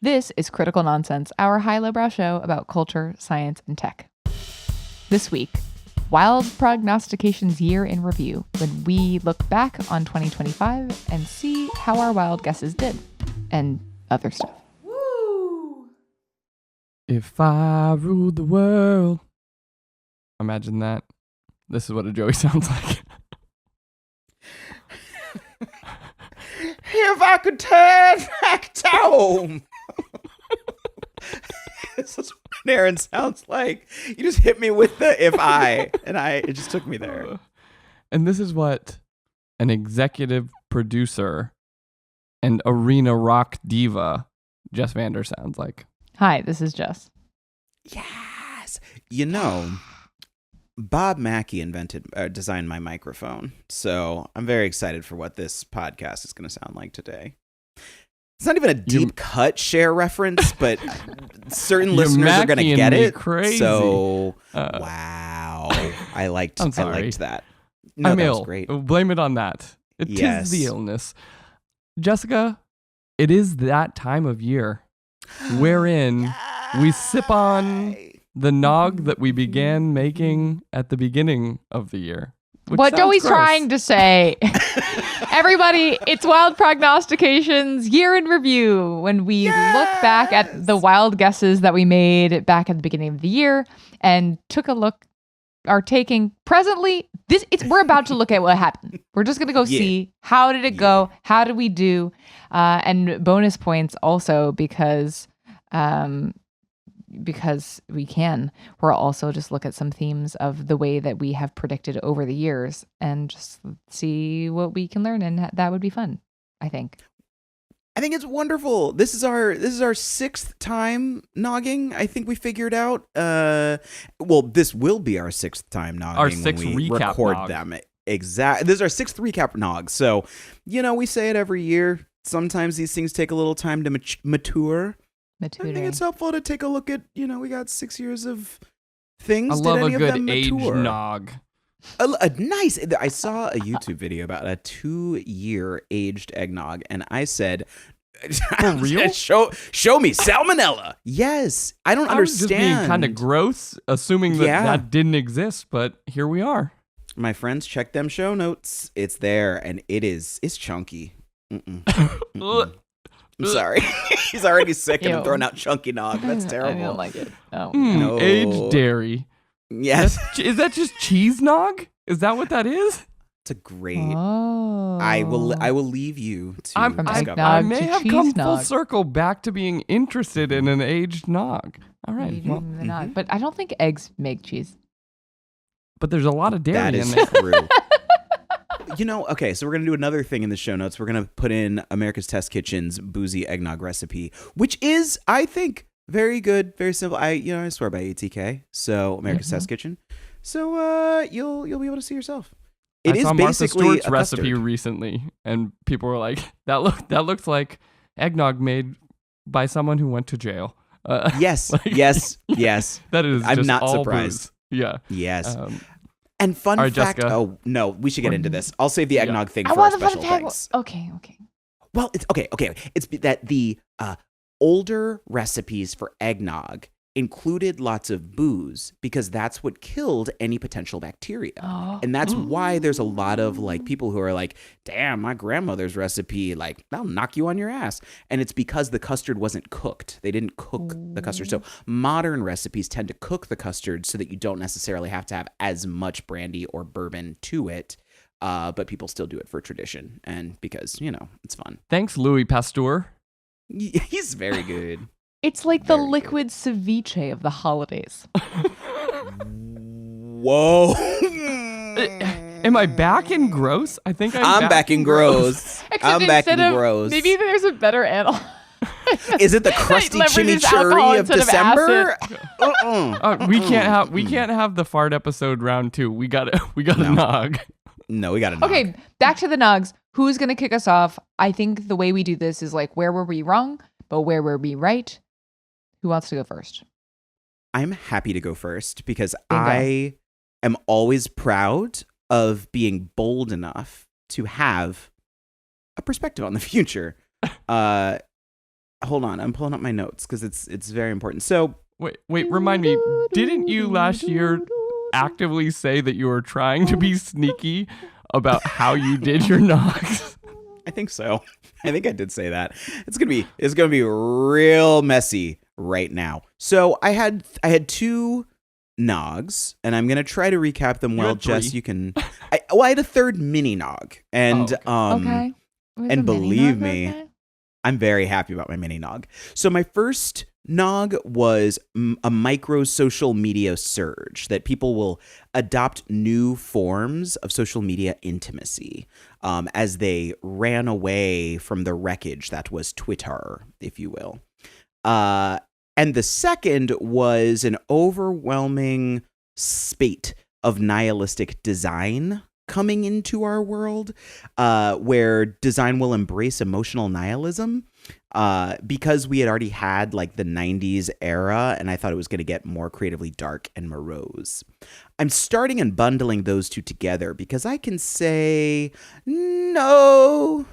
This is Critical Nonsense, our high-lowbrow show about culture, science, and tech. This week, Wild Prognostications Year in Review, when we look back on 2025 and see how our wild guesses did, and other stuff. Woo! If I ruled the world. Imagine that. This is what a Joey sounds like. If I could turn back home. This is what Aaron sounds like. You just hit me with the if I, and it just took me there. And this is what an executive producer and arena rock diva, Jess Vander, sounds like. Hi, this is Jess. Yes. You know, Bob Mackey designed my microphone, so I'm very excited for what this podcast is going to sound like today. It's not even a deep cut share reference, but certain listeners are going to get it. Crazy. So, wow. I liked that. No, I'm that ill. was great. Blame it on that. It is the illness. Jessica, it is that time of year wherein we sip on the nog that we began making at the beginning of the year. What Joey's trying to say. Everybody, it's Wild Prognostications Year in Review, when we look back at the wild guesses that we made back at the beginning of the year and are taking presently. We're about to look at what happened. We're just going to go see how did it go? How did we do? And bonus points also because we can. We'll also just look at some themes of the way that we have predicted over the years and just see what we can learn, and that would be fun, I think. I think it's wonderful. This is our sixth time nogging. I think we figured out. Well, this will be our sixth time nogging. Our sixth when we recap record nog. them. Exactly. This is our sixth recap nog. So, we say it every year. Sometimes these things take a little time to mature. I think it's helpful to take a look at, we got 6 years of things. I love Did any a of them good age mature? nog. Nice. I saw a YouTube video about a 2-year aged eggnog, and I said, For real? show me salmonella. Yes. I don't I was just understand. being kind of gross, assuming that didn't exist, but here we are. My friends, check them show notes. It's there, and it's chunky. I'm sorry. He's already sick and I'm throwing out chunky nog. That's terrible. I don't like it. Oh. No. Aged dairy. Yes. Is that just cheese nog? Is that what that is? It's a great. Oh. I will leave you to discover. I may have come full nog. circle back to being interested in an aged nog. All right. Well, But I don't think eggs make cheese. but there's a lot of dairy That in is there. true. Okay, so we're going to do another thing in the show notes. We're going to put in America's Test Kitchen's boozy eggnog recipe, which is, I think, very good, very simple. I swear by ATK, so America's Test Kitchen. So you'll be able to see yourself. It is saw Martha basically Stewart's a recipe custard. recently, and people were like, "That looks like eggnog made by someone who went to jail." Yes, like- yes. That is. I'm just not all surprised. booze. Yeah. Yes. And fun all right, fact. Jessica. Oh no, we should get into this. I'll save the eggnog thing I for our want the special fun thanks. Okay. Well, it's okay. It's that the older recipes for eggnog included lots of booze because that's what killed any potential bacteria. And that's why there's a lot of people who are like, damn, my grandmother's recipe, that'll knock you on your ass. And it's because the custard wasn't cooked. They didn't cook the custard. So modern recipes tend to cook the custard so that you don't necessarily have to have as much brandy or bourbon to it. But people still do it for tradition and because, it's fun. Thanks, Louis Pasteur. He's very good. It's like the liquid ceviche of the holidays. Whoa. Am I back in gross? I think I'm back in gross. I'm back in gross. Maybe there's a better animal. Is it the crusty Leverage alcohol chimichurri of instead of December? We can't have the fart episode round 2. We got a nog. No, we got to nog. Okay, back to the nogs. Who's going to kick us off? I think the way we do this is where were we wrong, but where were we right? Who wants to go first? I'm happy to go first because Bingo. I am always proud of being bold enough to have a perspective on the future. hold on, I'm pulling up my notes because it's very important. So Wait, remind me, didn't you last year actively say that you were trying to be sneaky about how you did your knocks? I think so. I think I did say that. It's gonna be real messy right now. So I had 2 nogs, and I'm gonna try to recap them well. Jess, you can. I had a third mini nog, and Okay. and believe me, I'm very happy about my mini nog. So my first nog was a micro social media surge that people will adopt new forms of social media intimacy as they ran away from the wreckage that was Twitter, if you will. And the second was an overwhelming spate of nihilistic design coming into our world, where design will embrace emotional nihilism, because we had already had like the 90s era, and I thought it was going to get more creatively dark and morose. I'm starting and bundling those two together because I can say no,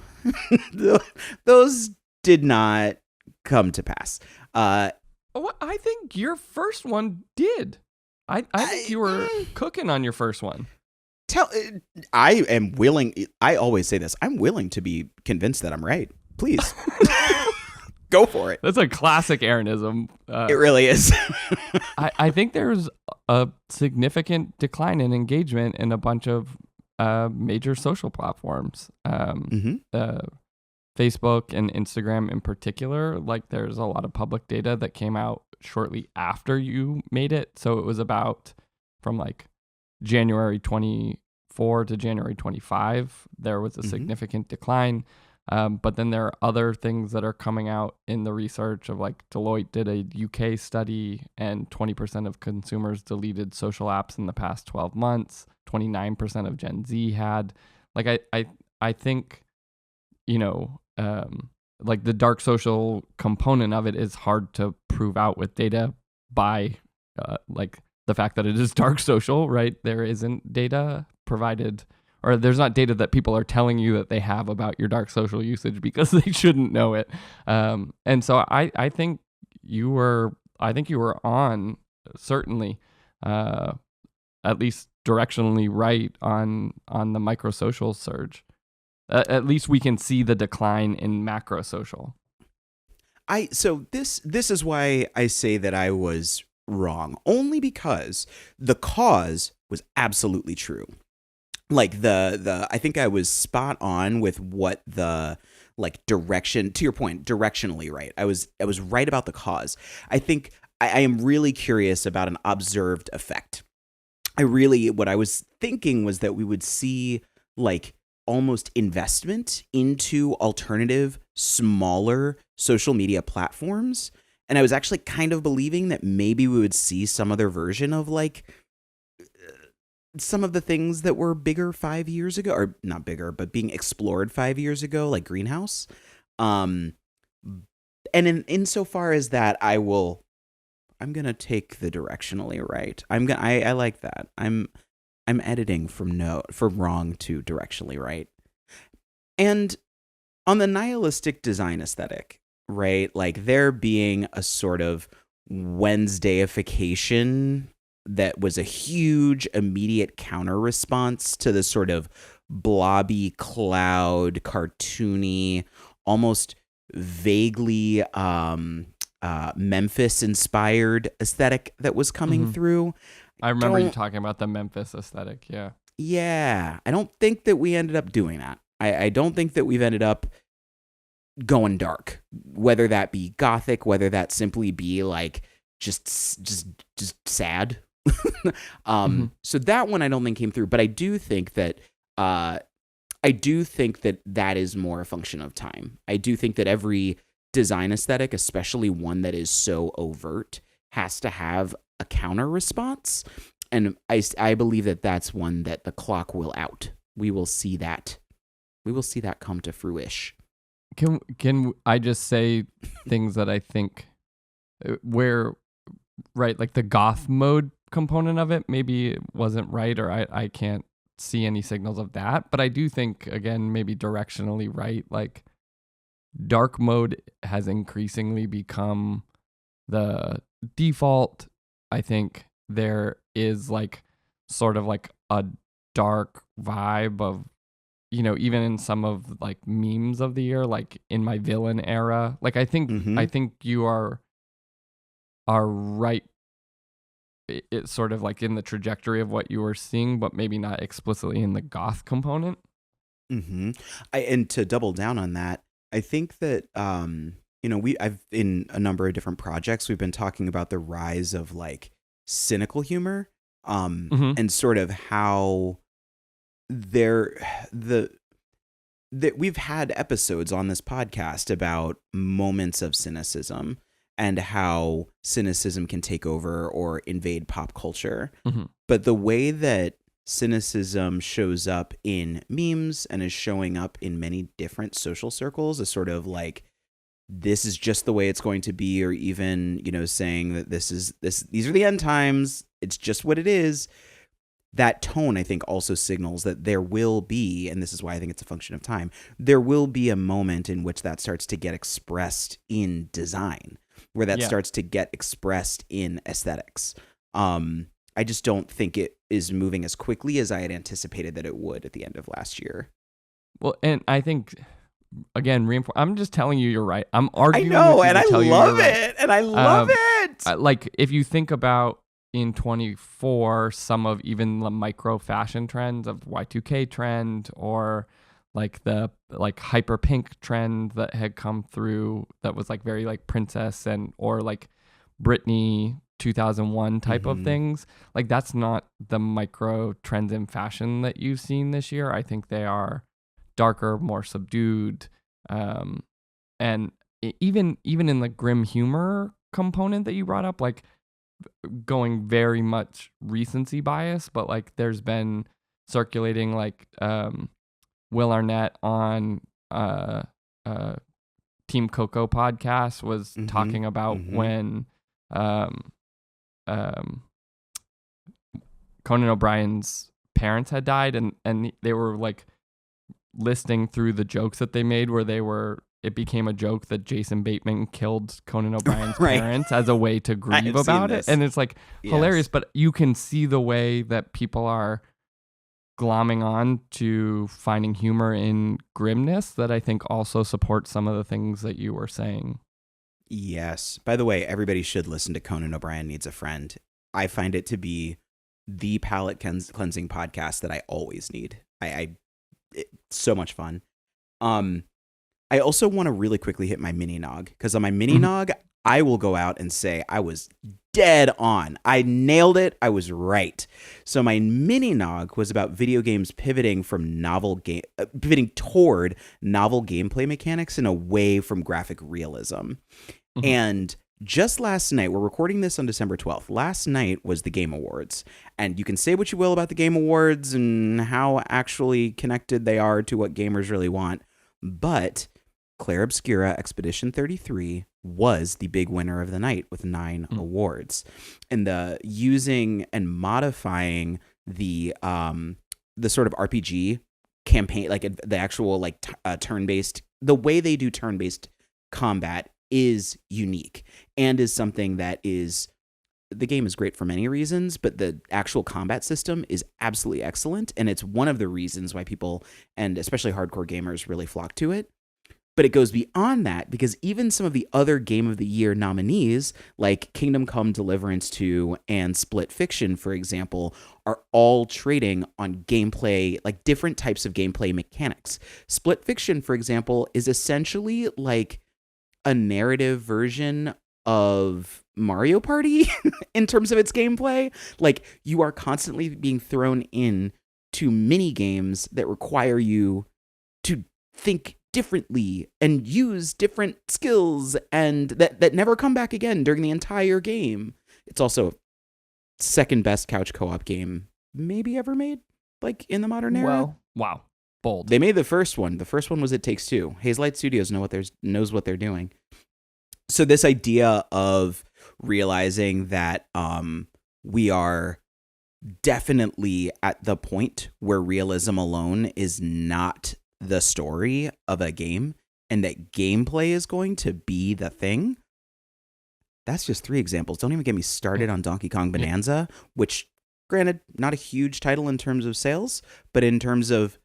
those did not come to pass. I think your first one did. I think you were cooking on your first one. I am willing. I always say this. I'm willing to be convinced that I'm right. Please. Go for it. That's a classic Aaronism. It really is. I think there's a significant decline in engagement in a bunch of major social platforms. Facebook and Instagram in particular. Like, there's a lot of public data that came out shortly after you made it. So it was about from like January 24 to January 25, there was a significant decline. But then there are other things that are coming out in the research of, like, Deloitte did a UK study, and 20% of consumers deleted social apps in the past 12 months. 29% of Gen Z had. Like, I think, like, the dark social component of it is hard to prove out with data by, like, the fact that it is dark social, right? There isn't data provided, or there's not data that people are telling you that they have about your dark social usage because they shouldn't know it. And so I think you were on, certainly, at least directionally right on the microsocial surge. At least we can see the decline in macro social. So this is why I say that I was wrong, only because the cause was absolutely true. Like, I think I was spot on with what the, like, direction, to your point, directionally right. I was right about the cause. I think I am really curious about an observed effect. What I was thinking was that we would see, like, almost investment into alternative, smaller social media platforms. And I was actually kind of believing that maybe we would see some other version of, like, some of the things that were bigger 5 years ago, or not bigger, but being explored 5 years ago, like Greenhouse. And insofar as that, I'm going to take the directionally right. I like that. I'm editing from wrong to directionally right. And on the nihilistic design aesthetic, right? Like, there being a sort of Wednesdayification that was a huge immediate counter response to the sort of blobby cloud, cartoony, almost vaguely Memphis inspired aesthetic that was coming through. I remember you talking about the Memphis aesthetic. Yeah. Yeah. I don't think that we ended up doing that. I don't think that we've ended up going dark, whether that be gothic, whether that simply be like just sad. So that one I don't think came through, but I do think that that is more a function of time. I do think that every design aesthetic, especially one that is so overt, has to have a counter response, and I believe that that's one that the clock will out. We will see that come to fruition. Can I just say things that I think where, right, like the goth mode component of it maybe wasn't right, or I can't see any signals of that, but I do think, again, maybe directionally right. Like, dark mode has increasingly become the default. I think there is like sort of like a dark vibe of, you know, even in some of like memes of the year, like in my villain era. Like I think you are right. It's sort of like in the trajectory of what you were seeing, but maybe not explicitly in the goth component. And to double down on that, I think that you know, I've in a number of different projects, we've been talking about the rise of like cynical humor, and sort of how that we've had episodes on this podcast about moments of cynicism and how cynicism can take over or invade pop culture. But the way that cynicism shows up in memes and is showing up in many different social circles is sort of like, this is just the way it's going to be, or even, you know, saying that these are the end times, it's just what it is. That tone, I think, also signals that there will be, and this is why I think it's a function of time, there will be a moment in which that starts to get expressed in design, where that starts to get expressed in aesthetics. I just don't think it is moving as quickly as I had anticipated that it would at the end of last year. Well, and I think, again, I'm just telling you you're right. I'm arguing I know, with you and to I tell you love you're it, right. and I love it. Like, if you think about in 24, some of even the micro fashion trends of Y2K trend, or like the like hyper pink trend that had come through that was like very like princess, and or like Britney 2001 type of things, like that's not the micro trends in fashion that you've seen this year. I think they are darker, more subdued, and even in the grim humor component that you brought up, like going very much recency bias, but like there's been circulating like Will Arnett on Team Coco podcast was talking about when Conan O'Brien's parents had died, and they were like listing through the jokes that they made, where it became a joke that Jason Bateman killed Conan O'Brien's parents as a way to grieve about it. And it's like hilarious, but you can see the way that people are glomming on to finding humor in grimness that I think also supports some of the things that you were saying. Yes. By the way, everybody should listen to Conan O'Brien Needs a Friend. I find it to be the palate cleansing podcast that I always need. It's so much fun. I also want to really quickly hit my mini nog, because on my mini nog, I will go out and say I was dead on. I nailed it. I was right. So my mini nog was about video games pivoting toward novel gameplay mechanics and away from graphic realism. And just last night, we're recording this on December 12th. Last night was the Game Awards. And you can say what you will about the Game Awards and how actually connected they are to what gamers really want. But Claire Obscura Expedition 33 was the big winner of the night with 9 awards. And the using and modifying the sort of RPG campaign, like the actual like turn-based, the way they do turn-based combat is unique and is something that is, the game is great for many reasons, but the actual combat system is absolutely excellent. And it's one of the reasons why people, and especially hardcore gamers, really flock to it. But it goes beyond that, because even some of the other Game of the Year nominees, like Kingdom Come Deliverance 2 and Split Fiction, for example, are all trading on gameplay, like different types of gameplay mechanics. Split Fiction, for example, is essentially like a narrative version of Mario Party in terms of its gameplay. Like, you are constantly being thrown in to mini games that require you to think differently and use different skills, and that never come back again during the entire game. It's also second best couch co-op game maybe ever made, like in the modern era. Wow. Bold. They made the first one. The first one was It Takes Two. Hazelight Studios knows what they're doing. So this idea of realizing that we are definitely at the point where realism alone is not the story of a game, and that gameplay is going to be the thing. That's just 3 examples. Don't even get me started on Donkey Kong Bonanza, which, granted, not a huge title in terms of sales, but in terms of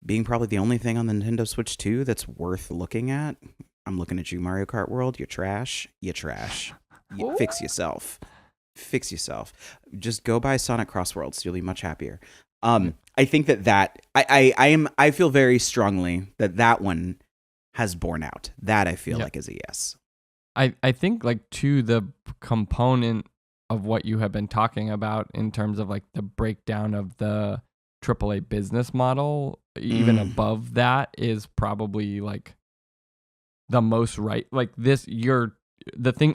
being probably the only thing on the Nintendo Switch 2 that's worth looking at. I'm looking at you, Mario Kart World. You're trash. You trash. Fix yourself. Fix yourself. Just go buy Sonic Cross Worlds. You'll be much happier. I think that I feel very strongly that one has borne out. That I feel like is a yes. I think like to the component of what you have been talking about in terms of like the breakdown of the AAA business model, even above that is probably like the most right. Like this,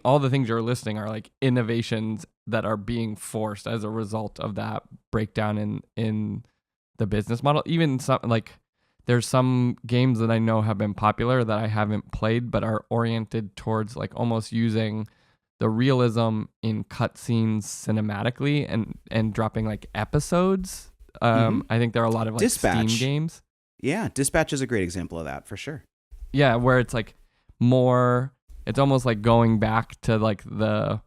all the things you're listing are like innovations that are being forced as a result of that breakdown in the business model. Even some like there's some games that I know have been popular that I haven't played, but are oriented towards like almost using the realism in cutscenes cinematically and dropping like episodes. I think there are a lot of like Dispatch. Steam games. Yeah, Dispatch is a great example of that for sure. Yeah, where it's like more, it's almost like going back to like the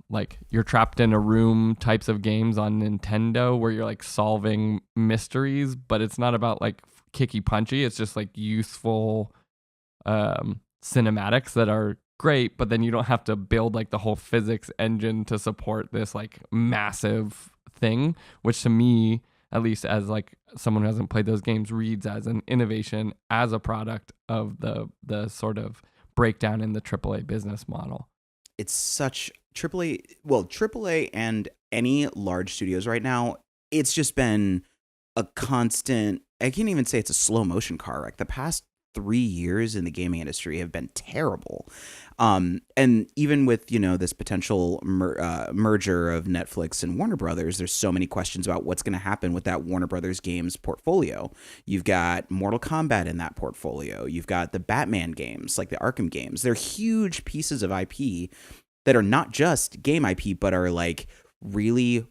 like you're trapped in a room types of games on Nintendo where you're like solving mysteries, but it's not about like kicky punchy. It's just like youthful cinematics that are great, but then you don't have to build like the whole physics engine to support this like massive thing, which to me, at least as like someone who hasn't played those games, reads as an innovation as a product of the sort of breakdown in the AAA business model. It's such AAA and any large studios right now, it's just been a constant, I can't even say it's a slow motion car wreck. The past 3 years in the gaming industry have been terrible. And even with, this potential merger of Netflix and Warner Brothers, there's so many questions about what's going to happen with that Warner Brothers games portfolio. You've got Mortal Kombat in that portfolio. You've got the Batman games, like the Arkham games. They're huge pieces of IP that are not just game IP, but are like really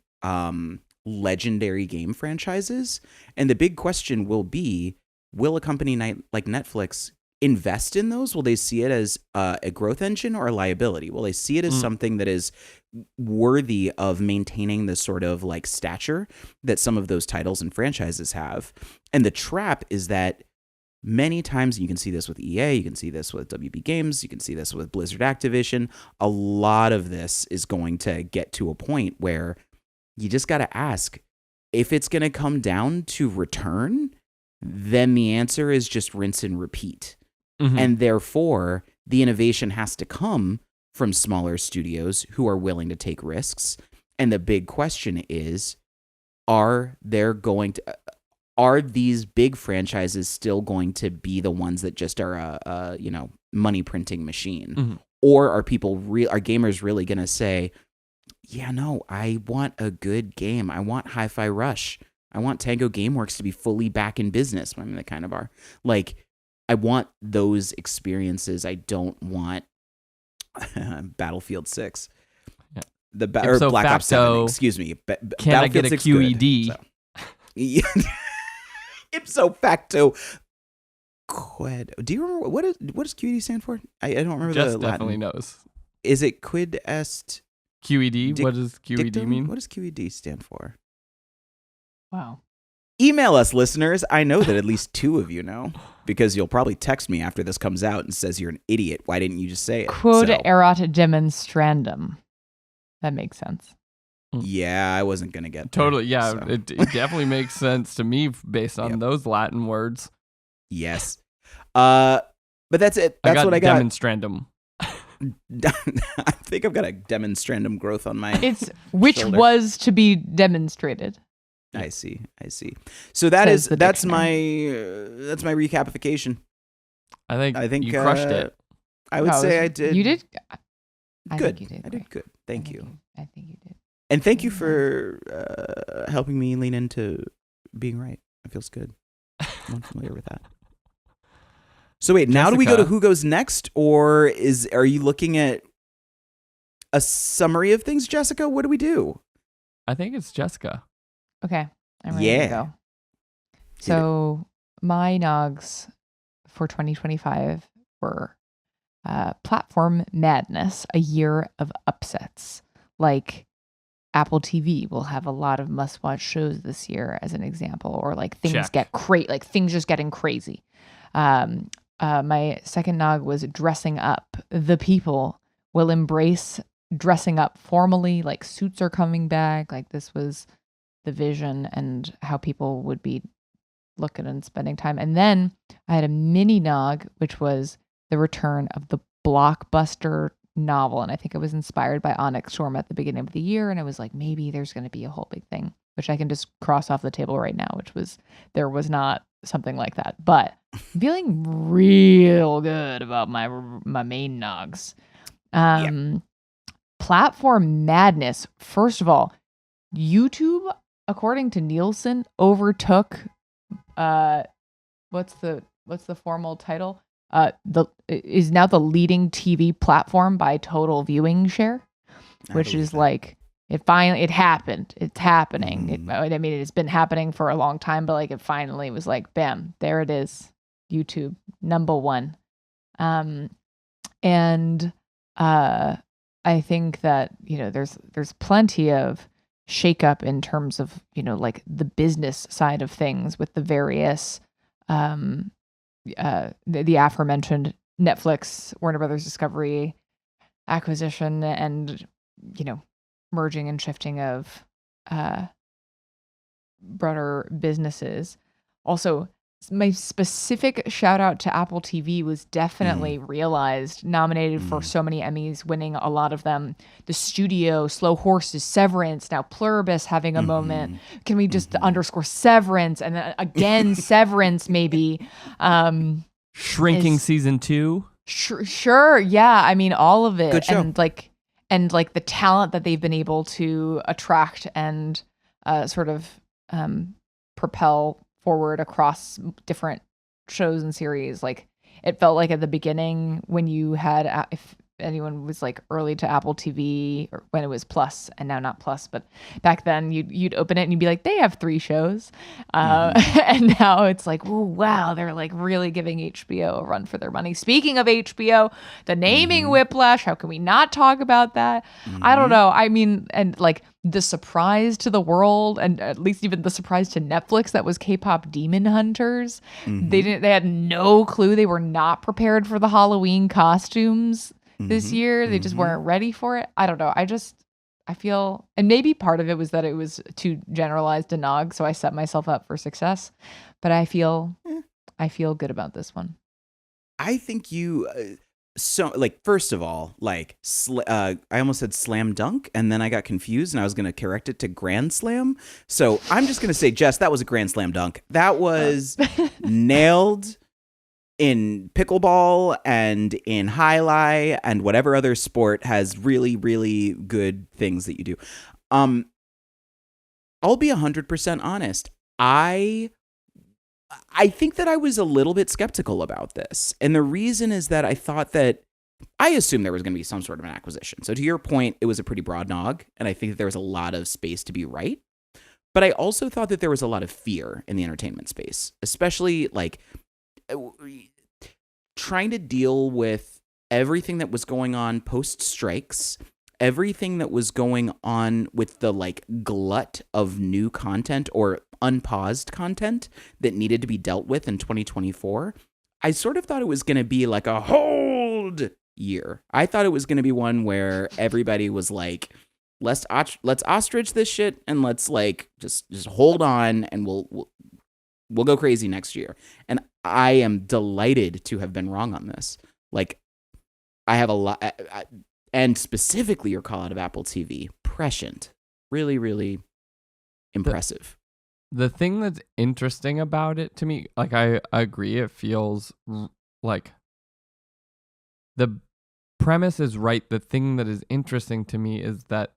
legendary game franchises. And the big question will be, will a company like Netflix invest in those? Will they see it as a growth engine or a liability? Will they see it as something that is worthy of maintaining the sort of like stature that some of those titles and franchises have? And the trap is that many times, you can see this with EA, you can see this with WB Games, you can see this with Blizzard Activision, a lot of this is going to get to a point where you just got to ask, if it's going to come down to return, then the answer is just rinse and repeat. And therefore, the innovation has to come from smaller studios who are willing to take risks. And the big question is, are these big franchises still going to be the ones that just are a money printing machine? Or are gamers really going to say, yeah, no, I want a good game. I want Hi-Fi Rush. I want Tango Gameworks to be fully back in business. I mean, they kind of are. Like, I want those experiences. I don't want Battlefield 6. Yeah. Or Black Ops 7, excuse me. Can I get a QED? Good, so. Ipso facto. Quid. Do you remember what does QED stand for? I don't remember. Jess the definitely Latin. Knows. Is it quid est QED? What does QED dictum? mean? What does QED stand for? Wow. Email us, listeners. I know that at least 2 of you know, because you'll probably text me after this comes out and says you're an idiot. Why didn't you just say it? Quod erat demonstrandum. That makes sense. Yeah, I wasn't going to get there. Totally, yeah. So. It definitely makes sense to me based on those Latin words. Yes. But that's it. That's what I got. Demonstrandum. I think I've got a demonstrandum growth on my which shoulder. Was to be demonstrated. I see. So that's my recapification. I think you crushed it. I would say I did. You did? Good. I did good. Thank you. I think you did. And thank you for helping me lean into being right. It feels good. I'm unfamiliar with that. So wait, now do we go to who goes next, or are you looking at a summary of things, Jessica? What do we do? I think it's Jessica. Okay, I'm ready to go. So my Nogs for 2025 were platform madness, a year of upsets. Like Apple TV will have a lot of must-watch shows this year, as an example, or like things get like things just getting crazy. My second nog was dressing up. The people will embrace dressing up formally, like suits are coming back. Like this was the vision and how people would be looking and spending time. And then I had a mini nog, which was the return of the blockbuster novel. And I think it was inspired by Onyx Storm at the beginning of the year. And I was like, maybe there's going to be a whole big thing, which I can just cross off the table right now, which was, there was not something like that. But I'm feeling real good about my main nogs. Platform madness. First of all, YouTube, according to Nielsen, overtook what's the formal title? Is now the leading TV platform by total viewing share, which is like it happened. It's happening. I mean, it's been happening for a long time, but like it finally was like, bam, there it is. YouTube number one. And I think that, you know, there's plenty of shakeup in terms of, you know, like the business side of things with the various the aforementioned Netflix, Warner Brothers Discovery acquisition, and, you know, merging and shifting of broader businesses. Also, my specific shout out to Apple TV was definitely realized, nominated for so many Emmys, winning a lot of them. The Studio, Slow Horses, Severance, now Pluribus having a moment. Can we just underscore Severance and then again Severance maybe? Shrinking season 2. Sure, yeah. I mean, all of it. Good show. And like the talent that they've been able to attract and sort of propel forward across different shows and series. Like it felt like at the beginning when you had, if anyone was like early to Apple TV, or when it was Plus and now not Plus, but back then you'd open it and you'd be like, they have 3 shows. And now it's like, oh, wow, they're like really giving HBO a run for their money. Speaking of HBO, the naming whiplash, how can we not talk about that? I don't know. I mean, and like the surprise to the world, and at least even the surprise to Netflix, that was K-pop Demon Hunters. They had no clue. They were not prepared for the Halloween costumes this year. They just weren't ready for it. I don't know. I feel, and maybe part of it was that it was too generalized a nog, so I set myself up for success. But I feel good about this one. I think you so like, first of all, like I almost said slam dunk, and then I got confused and I was going to correct it to grand slam. So I'm just going to say, Jess, that was a grand slam dunk. That was nailed in pickleball and in highlight and whatever other sport has really, really good things that you do. I'll be 100% honest. I think that I was a little bit skeptical about this. And the reason is that I assumed there was going to be some sort of an acquisition. So to your point, it was a pretty broad nog, and I think that there was a lot of space to be right. But I also thought that there was a lot of fear in the entertainment space, especially like trying to deal with everything that was going on post strikes, everything that was going on with the like glut of new content or unpaused content that needed to be dealt with in 2024. I sort of thought it was going to be like a hold year. I thought it was going to be one where everybody was like, let's ostrich this shit and let's like just hold on and we'll go crazy next year. And I am delighted to have been wrong on this. Like, I have a lot, and specifically your call out of Apple TV, prescient, really, really impressive. The thing that's interesting about it to me, like I agree, it feels like the premise is right. The thing that is interesting to me is that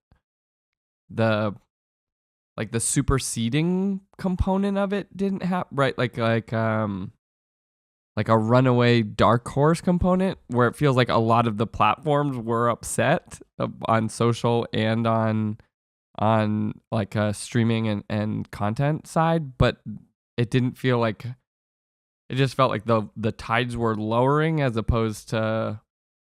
the superseding component of it didn't happen, right? Like a runaway dark horse component where it feels like a lot of the platforms were upset on social and on like a streaming and content side, but it didn't feel like it just felt like the tides were lowering as opposed to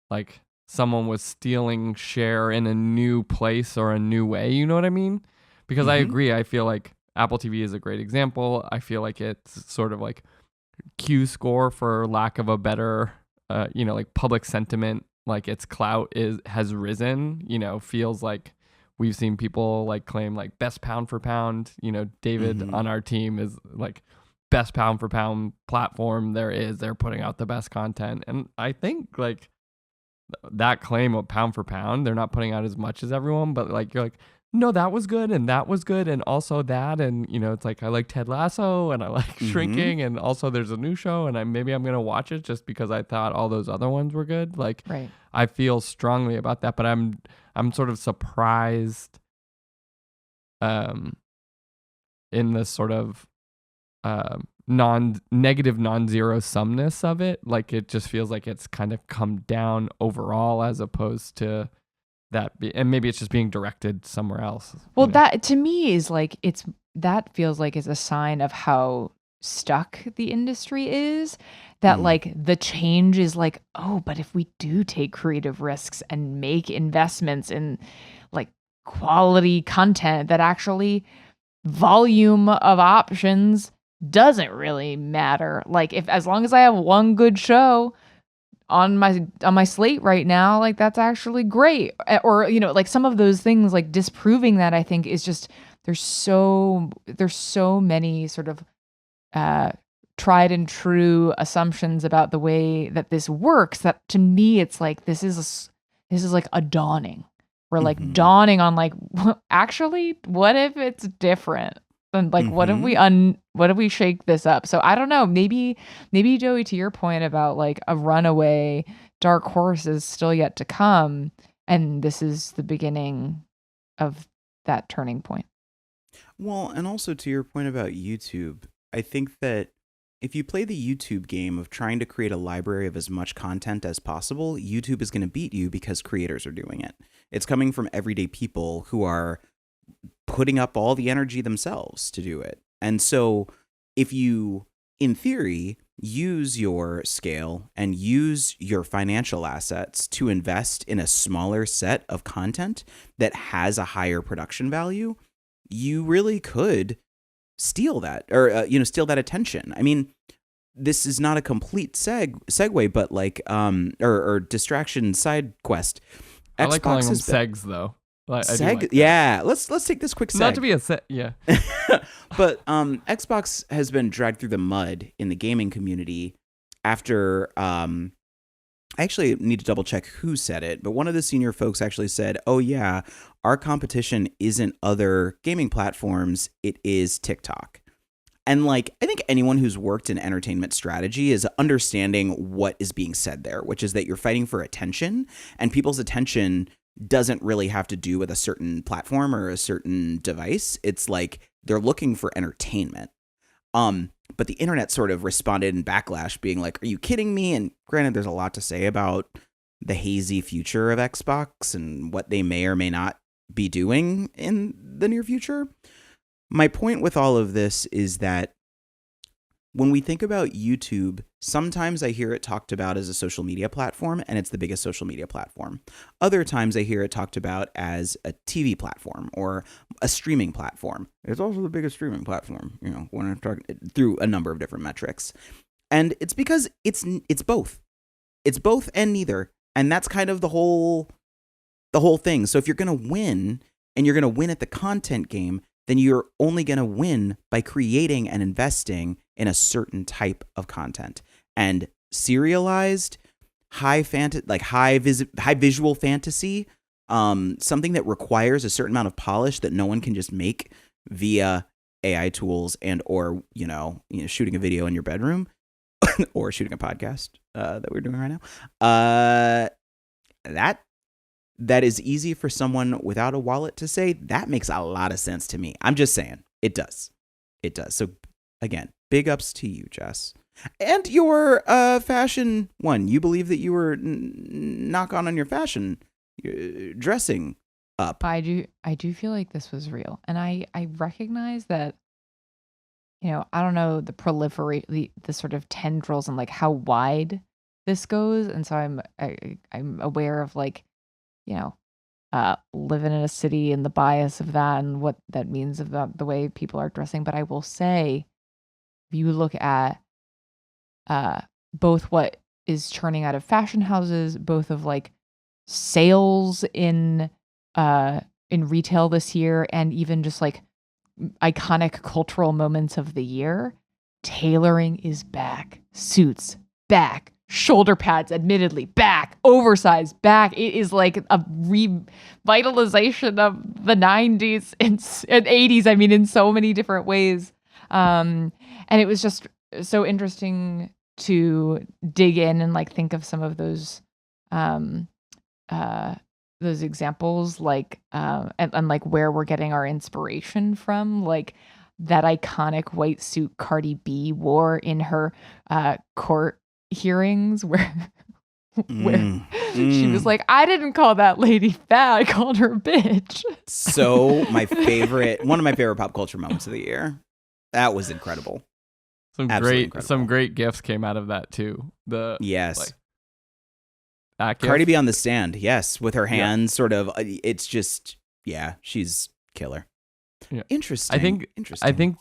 like someone was stealing share in a new place or a new way. You know what I mean? Because I agree. I feel like Apple TV is a great example. I feel like it's sort of like Q score, for lack of a better, like public sentiment, like its clout has risen. Feels like we've seen people like claim like best pound for pound. David on our team is like best pound for pound platform there is. They're putting out the best content, and I think like that claim of pound for pound, they're not putting out as much as everyone, but like you're like, no, that was good and that was good and also that, and it's like I like Ted Lasso and I like Shrinking, and also there's a new show and maybe I'm gonna watch it just because I thought all those other ones were good. Like, right. I feel strongly about that, but I'm sort of surprised in the sort of non-negative non-zero sumness of it. Like, it just feels like it's kind of come down overall as opposed to that and maybe it's just being directed somewhere else. Well, that to me is like that feels like is a sign of how stuck the industry is, that like the change is like, oh, but if we do take creative risks and make investments in like quality content, that actually volume of options doesn't really matter. Like, if as long as I have one good show on my slate right now, like that's actually great. Or like some of those things, like disproving that, I think is just there's so many sort of tried and true assumptions about the way that this works, that to me it's like this is like a dawning. We're like dawning on like, actually, what if it's different? And like, what if we shake this up? So I don't know. Maybe Joey, to your point about like a runaway dark horse is still yet to come, and this is the beginning of that turning point. Well, and also to your point about YouTube, I think that if you play the YouTube game of trying to create a library of as much content as possible, YouTube is going to beat you because creators are doing it. It's coming from everyday people who are putting up all the energy themselves to do it. And so if you, in theory, use your scale and use your financial assets to invest in a smaller set of content that has a higher production value, you really could steal that, or steal that attention. I mean, this is not a complete segue, but like or distraction side quest. I like calling them segs though. Yeah. Let's take this quick seg. Not to be a set, yeah. But Xbox has been dragged through the mud in the gaming community after I actually need to double check who said it, but one of the senior folks actually said, "Oh yeah, our competition isn't other gaming platforms, it is TikTok." And like, I think anyone who's worked in entertainment strategy is understanding what is being said there, which is that you're fighting for attention, and people's attention doesn't really have to do with a certain platform or a certain device. It's like they're looking for entertainment. But the internet sort of responded in backlash, being like, "Are you kidding me?" And granted, there's a lot to say about the hazy future of Xbox and what they may or may not be doing in the near future. My point with all of this is that when we think about YouTube, sometimes I hear it talked about as a social media platform, and it's the biggest social media platform. Other times I hear it talked about as a TV platform or a streaming platform. It's also the biggest streaming platform, when I'm talking through a number of different metrics. And it's because it's both. It's both and neither. And that's kind of the whole thing. So if you're going to win, and you're going to win at the content game, then you're only going to win by creating and investing in a certain type of content. And serialized, high visual fantasy, something that requires a certain amount of polish that no one can just make via AI tools and or shooting a video in your bedroom or shooting a podcast that we're doing right now. That is easy for someone without a wallet to say. That makes a lot of sense to me. I'm just saying, it does. It does. So again, big ups to you, Jess. And your fashion one. You believe that you were knock on your fashion dressing up. I do feel like this was real. And I recognize that I don't know the the sort of tendrils and like how wide this goes. And so I'm aware of like, you know, living in a city and the bias of that and what that means about the way people are dressing. But I will say, if you look at both what is churning out of fashion houses, both of like sales in retail this year, and even just like iconic cultural moments of the year, tailoring is back, suits back, shoulder pads admittedly back, oversized back. It is like a revitalization of the 90s and 80s, I mean, in so many different ways. And it was just so interesting to dig in and like think of some of those examples, like and like where we're getting our inspiration from, like that iconic white suit Cardi B wore in her court hearings where she was like, I didn't call that lady fat, I called her a bitch. So one of my favorite pop culture moments of the year. That was incredible. Some great gifts came out of that too. Yes. Cardi B on the stand, yes, with her hands sort of. It's just, she's killer. Yeah. Interesting. I think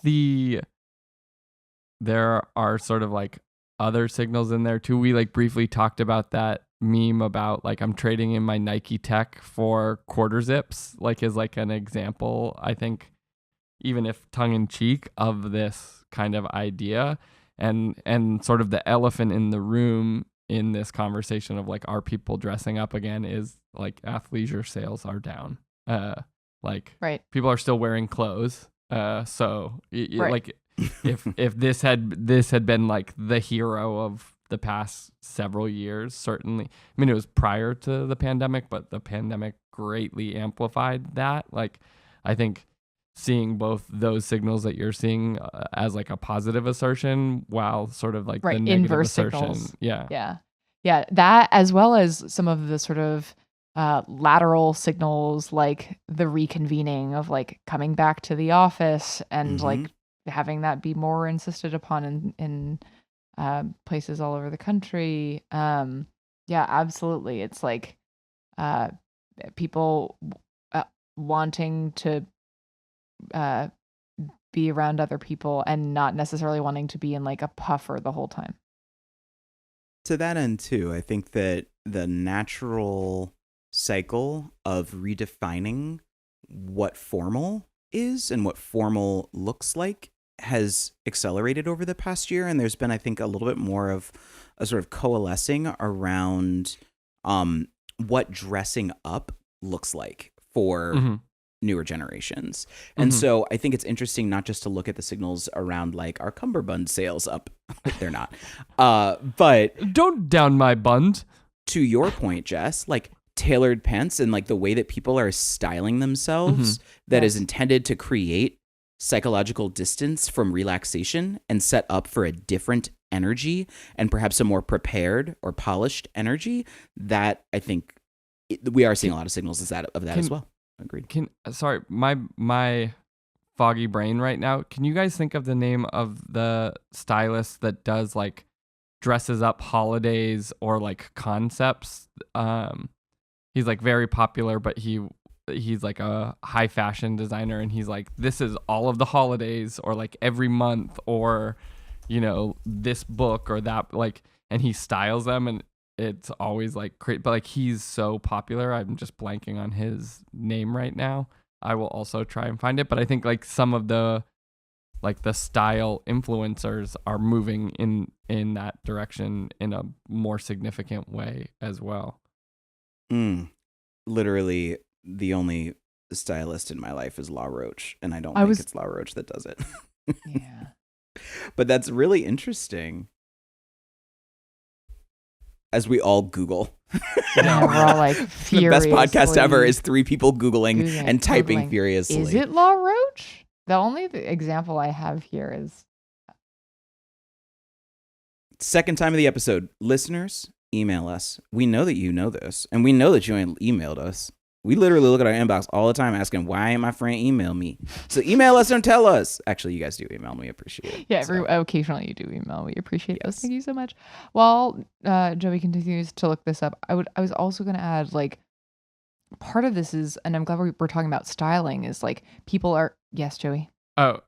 there are sort of like other signals in there too. We like briefly talked about that meme about like I'm trading in my Nike Tech for quarter zips, like is like an example, I think, even if tongue in cheek, of this kind of idea, and sort of the elephant in the room in this conversation of like, are people dressing up again, is like athleisure sales are down. Like right. People are still wearing clothes. So right. like if this had been like the hero of the past several years, certainly, I mean, it was prior to the pandemic, but the pandemic greatly amplified that. Like, I think seeing both those signals that you're seeing as like a positive assertion, while sort of like the negative inverse assertion. Signals. Yeah. That, as well as some of the sort of lateral signals, like the reconvening of like coming back to the office and like having that be more insisted upon in places all over the country. Absolutely. It's like people wanting to be around other people and not necessarily wanting to be in like a puffer the whole time. To that end too, I think that the natural cycle of redefining what formal is and what formal looks like has accelerated over the past year. And there's been, I think, a little bit more of a sort of coalescing around what dressing up looks like for newer generations. And so I think it's interesting not just to look at the signals around like our cummerbund sales up. They're not. But don't down my bund. To your point, Jess, like tailored pants and like the way that people are styling themselves that is intended to create psychological distance from relaxation and set up for a different energy and perhaps a more prepared or polished energy, that I think we are seeing a lot of signals of that as well. Agreed. Sorry, my foggy brain right now. Can you guys think of the name of the stylist that does like dresses up holidays or like concepts? He's like very popular, but he's like a high fashion designer, and he's like, this is all of the holidays or like every month or, you know, this book or that, like, and he styles them, and it's always like great, but like he's so popular. I'm just blanking on his name right now. I will also try and find it, but I think like some of the like the style influencers are moving in that direction in a more significant way as well. Literally the only stylist in my life is La Roche, and I don't think it's La Roche that does it. Yeah. But that's really interesting. As we all Google. Yeah, we're all like furiously. The best podcast ever is 3 people Googling and typing furiously. Is it La Roche? The only example I have here is... Second time of the episode. Listeners, email us. We know that you know this, and we know that you emailed us. We literally look at our inbox all the time asking, why ain't my friend email me? So email us and tell us. Actually, you guys do email me. Appreciate it. Yeah, occasionally you do email. We appreciate those. Thank you so much. While Joey continues to look this up, I was also going to add, like, part of this is, and I'm glad we're talking about styling, is like people are, yes, Joey? Oh,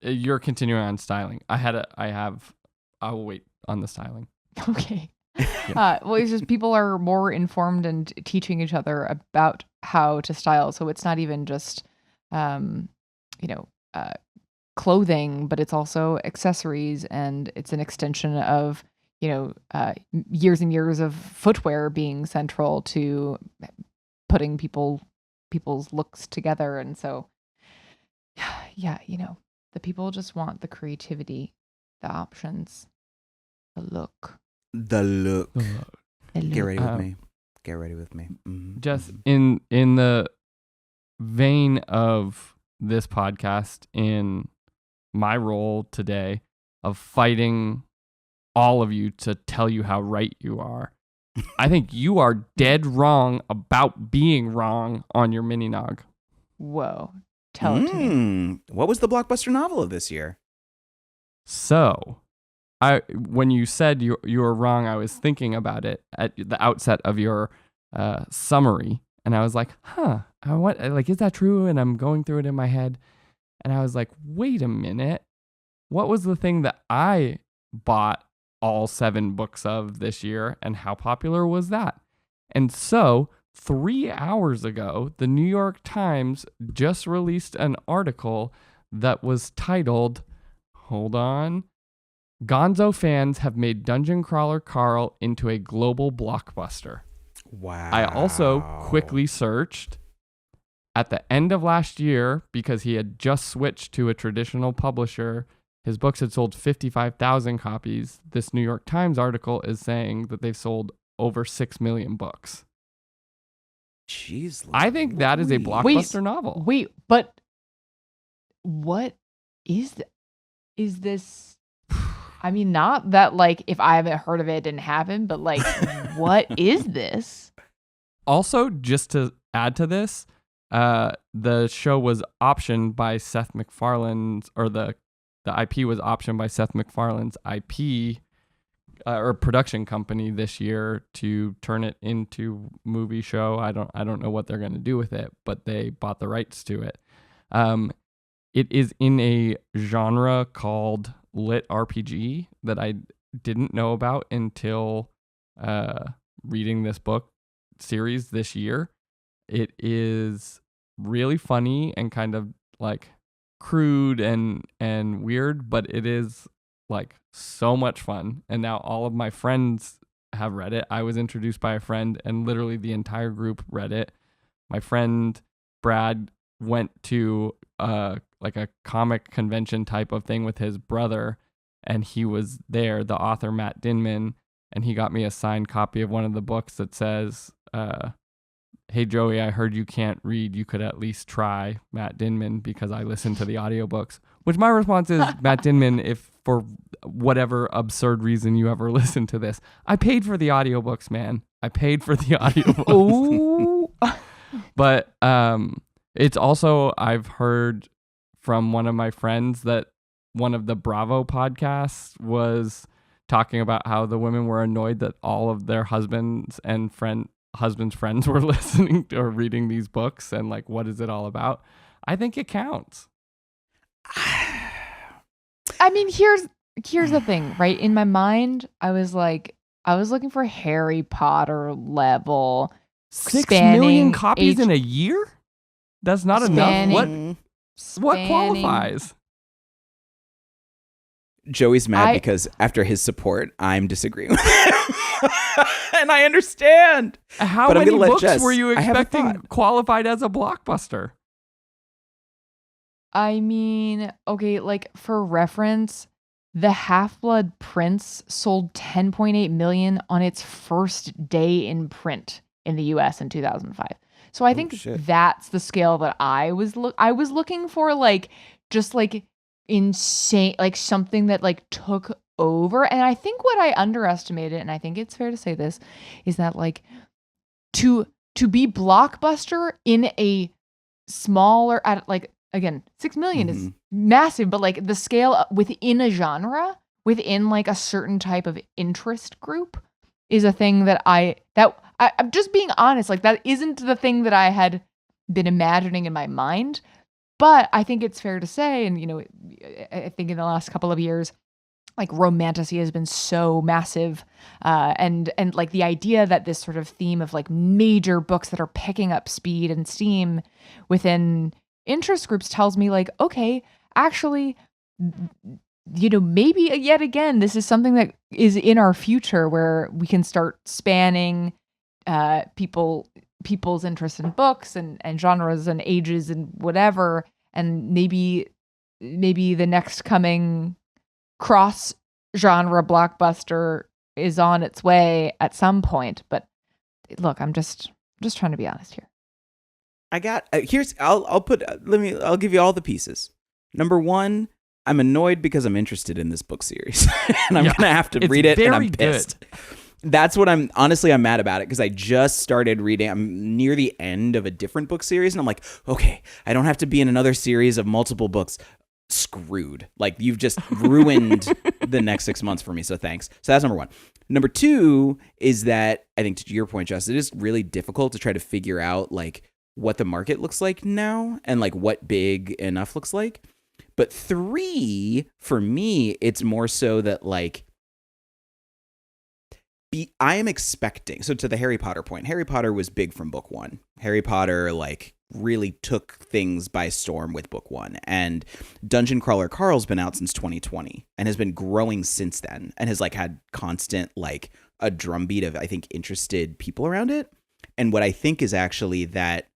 you're continuing on styling. I'll wait on the styling. Okay. Well, it's just people are more informed and teaching each other about how to style. So it's not even just, clothing, but it's also accessories, and it's an extension of, years and years of footwear being central to putting people's looks together. And so, yeah, the people just want the creativity, the options, the look. The look. Get ready with me. Get ready with me. Mm-hmm. Just in the vein of this podcast, in my role today of fighting all of you to tell you how right you are, I think you are dead wrong about being wrong on your mini nog. Whoa. Tell it to me. What was the blockbuster novel of this year? So, when you said you were wrong, I was thinking about it at the outset of your summary, and I was like, is that true? And I'm going through it in my head, and I was like, wait a minute, what was the thing that I bought all 7 books of this year, and how popular was that? And so 3 hours ago, the New York Times just released an article that was titled, hold on, Gonzo fans have made Dungeon Crawler Carl into a global blockbuster. Wow. I also quickly searched at the end of last year, because he had just switched to a traditional publisher. His books had sold 55,000 copies. This New York Times article is saying that they've sold over 6 million books. Jeez. I think that is a blockbuster novel. Wait, but what is this? I mean, not that, like, if I haven't heard of it, it didn't happen, but, like, what is this? Also, just to add to this, the show was optioned by Seth MacFarlane's, or the IP was optioned by Seth MacFarlane's IP or production company this year to turn it into movie show. I don't know what they're going to do with it, but they bought the rights to it. It is in a genre called lit RPG that I didn't know about until reading this book series this year. It is really funny and kind of like crude and weird, but it is like so much fun. And now all of my friends have read it. I was introduced by a friend, and literally the entire group read it. My friend Brad went to like a comic convention type of thing with his brother, and he was there, the author Matt Dinman, and he got me a signed copy of one of the books that says, hey Joey, I heard you can't read, you could at least try, Matt Dinman, because I listen to the audiobooks. Which my response is, Matt Dinman, if for whatever absurd reason you ever listen to this, I paid for the audiobooks, man. I paid for the audiobooks. But it's also, I've heard from one of my friends that one of the Bravo podcasts was talking about how the women were annoyed that all of their husbands and husbands' friends were listening to or reading these books, and like, what is it all about? I think it counts. I mean, here's the thing, right? In my mind, I was looking for Harry Potter level 6 million copies in a year? That's not enough. What qualifies? Joey's mad because after his support, I'm disagreeing with him. And I understand. How many books were you expecting qualified as a blockbuster? I mean, okay, like for reference, The Half-Blood Prince sold 10.8 million on its first day in print in the US in 2005. So I think that's the scale that I was looking for, like just like insane, like something that like took over. And I think what I underestimated, and I think it's fair to say this, is that like to to be blockbuster in a smaller, again, 6 million is massive, but like the scale within a genre, within like a certain type of interest group, is a thing that I'm just being honest, like that isn't the thing that I had been imagining in my mind. But I think it's fair to say, and I think in the last couple of years, like romantasy has been so massive, and like the idea that this sort of theme of like major books that are picking up speed and steam within interest groups tells me like, okay, actually, maybe yet again, this is something that is in our future where we can start spanning people's interest in books and genres and ages and whatever, and maybe the next coming cross genre blockbuster is on its way at some point. But look, I'm just trying to be honest here. I got I'll give you all the pieces. Number one, I'm annoyed because I'm interested in this book series and I'm gonna have to read it, and I'm pissed. Good. That's what I'm mad about it, because I just started reading. I'm near the end of a different book series, and I'm like, okay, I don't have to be in another series of multiple books. Screwed. Like, you've just ruined the next 6 months for me, so thanks. So that's number one. Number two is that, I think to your point, Jess, it is really difficult to try to figure out like what the market looks like now and like what big enough looks like. But three, for me, it's more so that like I am expecting, so to the Harry Potter point, Harry Potter was big from book one. Harry Potter like really took things by storm with book one, and Dungeon Crawler Carl's been out since 2020 and has been growing since then, and has like had constant like a drumbeat of, I think, interested people around it. And what I think is actually that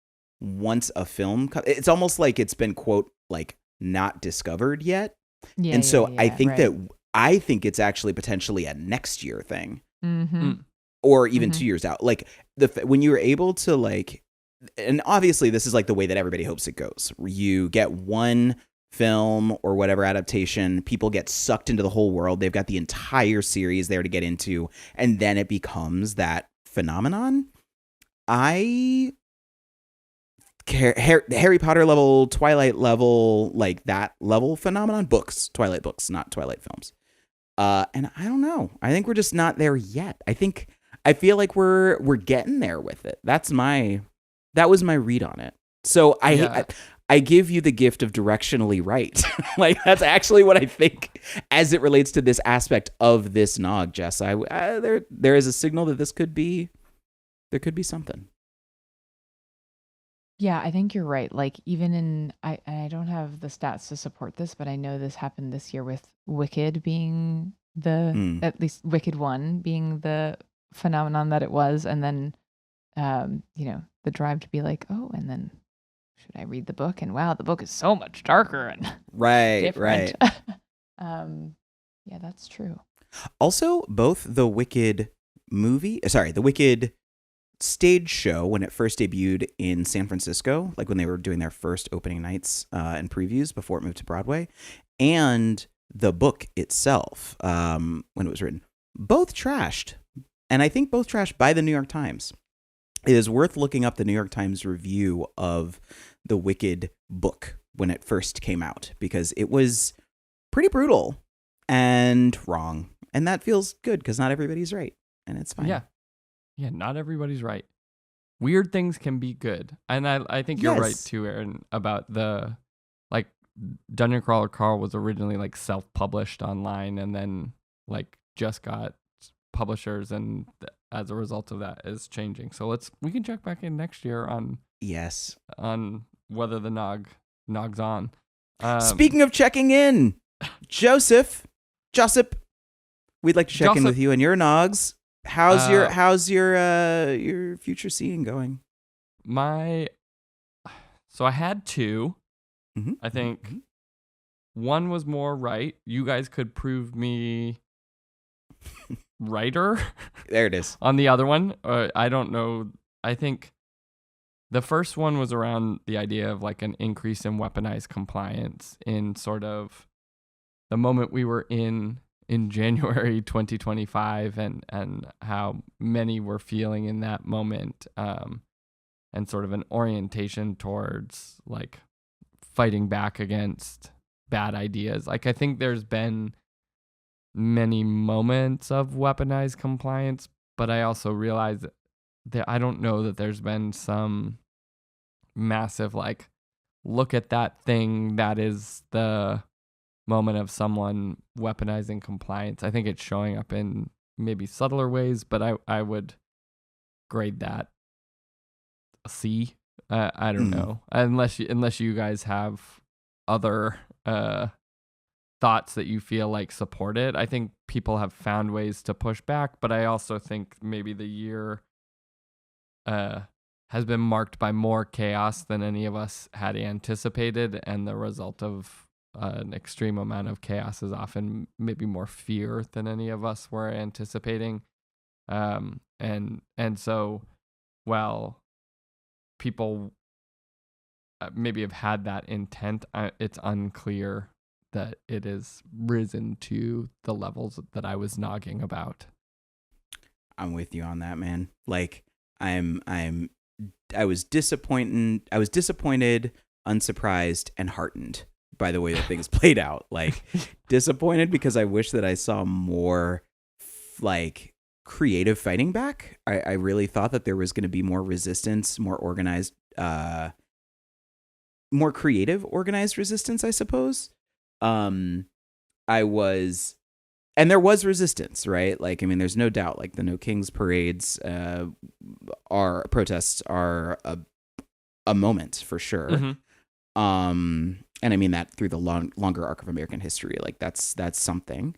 once a film, it's almost like it's been, quote, like not discovered yet. Yeah, and so I think I think it's actually potentially a next year thing. Or even 2 years out. Like when you're able to like, and obviously this is like the way that everybody hopes it goes. You get one film or whatever adaptation, people get sucked into the whole world. They've got the entire series there to get into, and then it becomes that phenomenon. Harry Potter level, Twilight level, like that level phenomenon, Twilight books, not Twilight films. And I don't know. I think we're just not there yet. I feel like we're getting there with it. That was my read on it. So I give you the gift of directionally right. Like, that's actually what I think as it relates to this aspect of this nog, Jess. There is a signal that there could be something. Yeah, I think you're right. Like, even I don't have the stats to support this, but I know this happened this year with Wicked being at least Wicked 1 being the phenomenon that it was. And then, the drive to be like, oh, and then should I read the book? And wow, the book is so much darker and different. Yeah, that's true. Also, both the Wicked the Wicked stage show, when it first debuted in San Francisco, like when they were doing their first opening nights and previews before it moved to Broadway, and the book itself, when it was written, both trashed. And I think both trashed by the New York Times. It is worth looking up the New York Times review of the Wicked book when it first came out, because it was pretty brutal and wrong. And that feels good, because not everybody's right. And it's fine. Yeah, not everybody's right. Weird things can be good. And I think you're right too, Aaron, about the, like, Dungeon Crawler Carl was originally like self-published online and then like just got publishers, and as a result of that is changing. So we can check back in next year on whether the nog's on. Speaking of checking in, Joseph, we'd like to check in with you and your nogs. How's your future seeing going? So I had two. I think one was more right. You guys could prove me righter. There it is. On the other one, I don't know. I think the first one was around the idea of like an increase in weaponized compliance in sort of the moment we were in January 2025, and how many were feeling in that moment. and sort of an orientation towards like fighting back against bad ideas. Like, I think there's been many moments of weaponized compliance, but I also realize that I don't know that there's been some massive, like, look at that thing that is the moment of someone weaponizing compliance. I think it's showing up in maybe subtler ways, but I would grade that a C. I don't know, unless you guys have other thoughts that you feel like support it. I think people have found ways to push back, but I also think maybe the year has been marked by more chaos than any of us had anticipated, and the result of an extreme amount of chaos is often maybe more fear than any of us were anticipating. And so while people maybe have had that intent, it's unclear that it is risen to the levels that I was nogging about. I'm with you on that, man. Like, I was disappointed, unsurprised, and heartened by the way that things played out. Like, disappointed because I wish that I saw more like creative fighting back. I really thought that there was going to be more resistance, more organized, more creative organized resistance, I suppose. And there was resistance, right? Like, I mean, there's no doubt, like, the No Kings parades, protests are a moment for sure. Mm-hmm. And I mean that through the longer arc of American history, like that's something.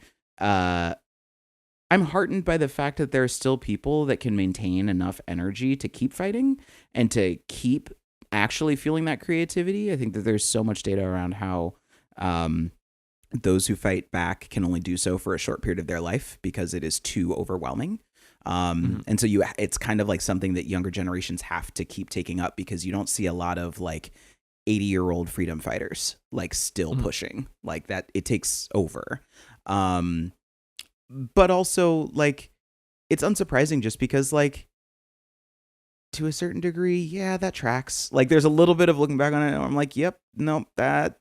I'm heartened by the fact that there are still people that can maintain enough energy to keep fighting and to keep actually feeling that creativity. I think that there's so much data around how those who fight back can only do so for a short period of their life because it is too overwhelming. And so it's kind of like something that younger generations have to keep taking up, because you don't see a lot of like 80-year-old freedom fighters like still pushing like that. It takes over. But also, like, it's unsurprising just because, like, to a certain degree, yeah, that tracks. Like, there's a little bit of looking back on it, and I'm like, yep, no, that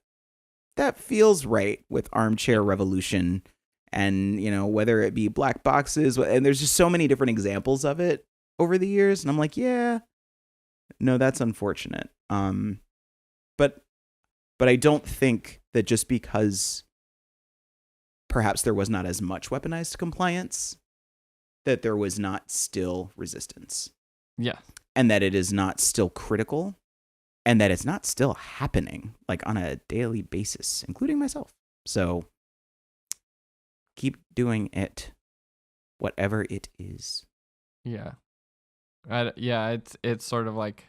feels right with armchair revolution, and, you know, whether it be black boxes, and there's just so many different examples of it over the years, and I'm like, yeah, no, that's unfortunate. But I don't think that just because perhaps there was not as much weaponized compliance, that there was not still resistance. Yeah. And that it is not still critical, and that it's not still happening, like, on a daily basis, including myself. So keep doing it, whatever it is. Yeah. It's sort of like,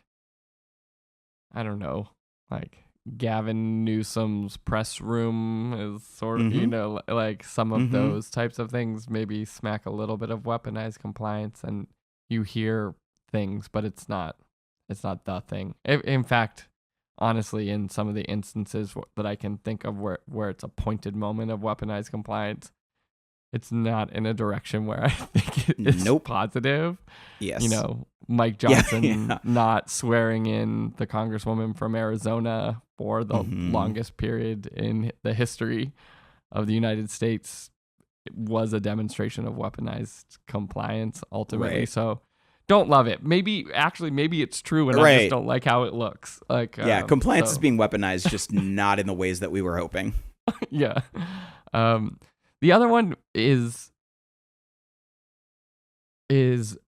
I don't know, like Gavin Newsom's press room is sort of, you know, like some of those types of things maybe smack a little bit of weaponized compliance, and you hear things, but it's not the thing. In fact, honestly, in some of the instances that I can think of where it's a pointed moment of weaponized compliance, it's not in a direction where I think it is positive. Yes. You know, Mike Johnson not swearing in the congresswoman from Arizona for the longest period in the history of the United States was a demonstration of weaponized compliance ultimately. Right. So don't love it. Maybe it's true, and I just don't like how it looks. Like, compliance is being weaponized, just not in the ways that we were hoping. Yeah. The other one is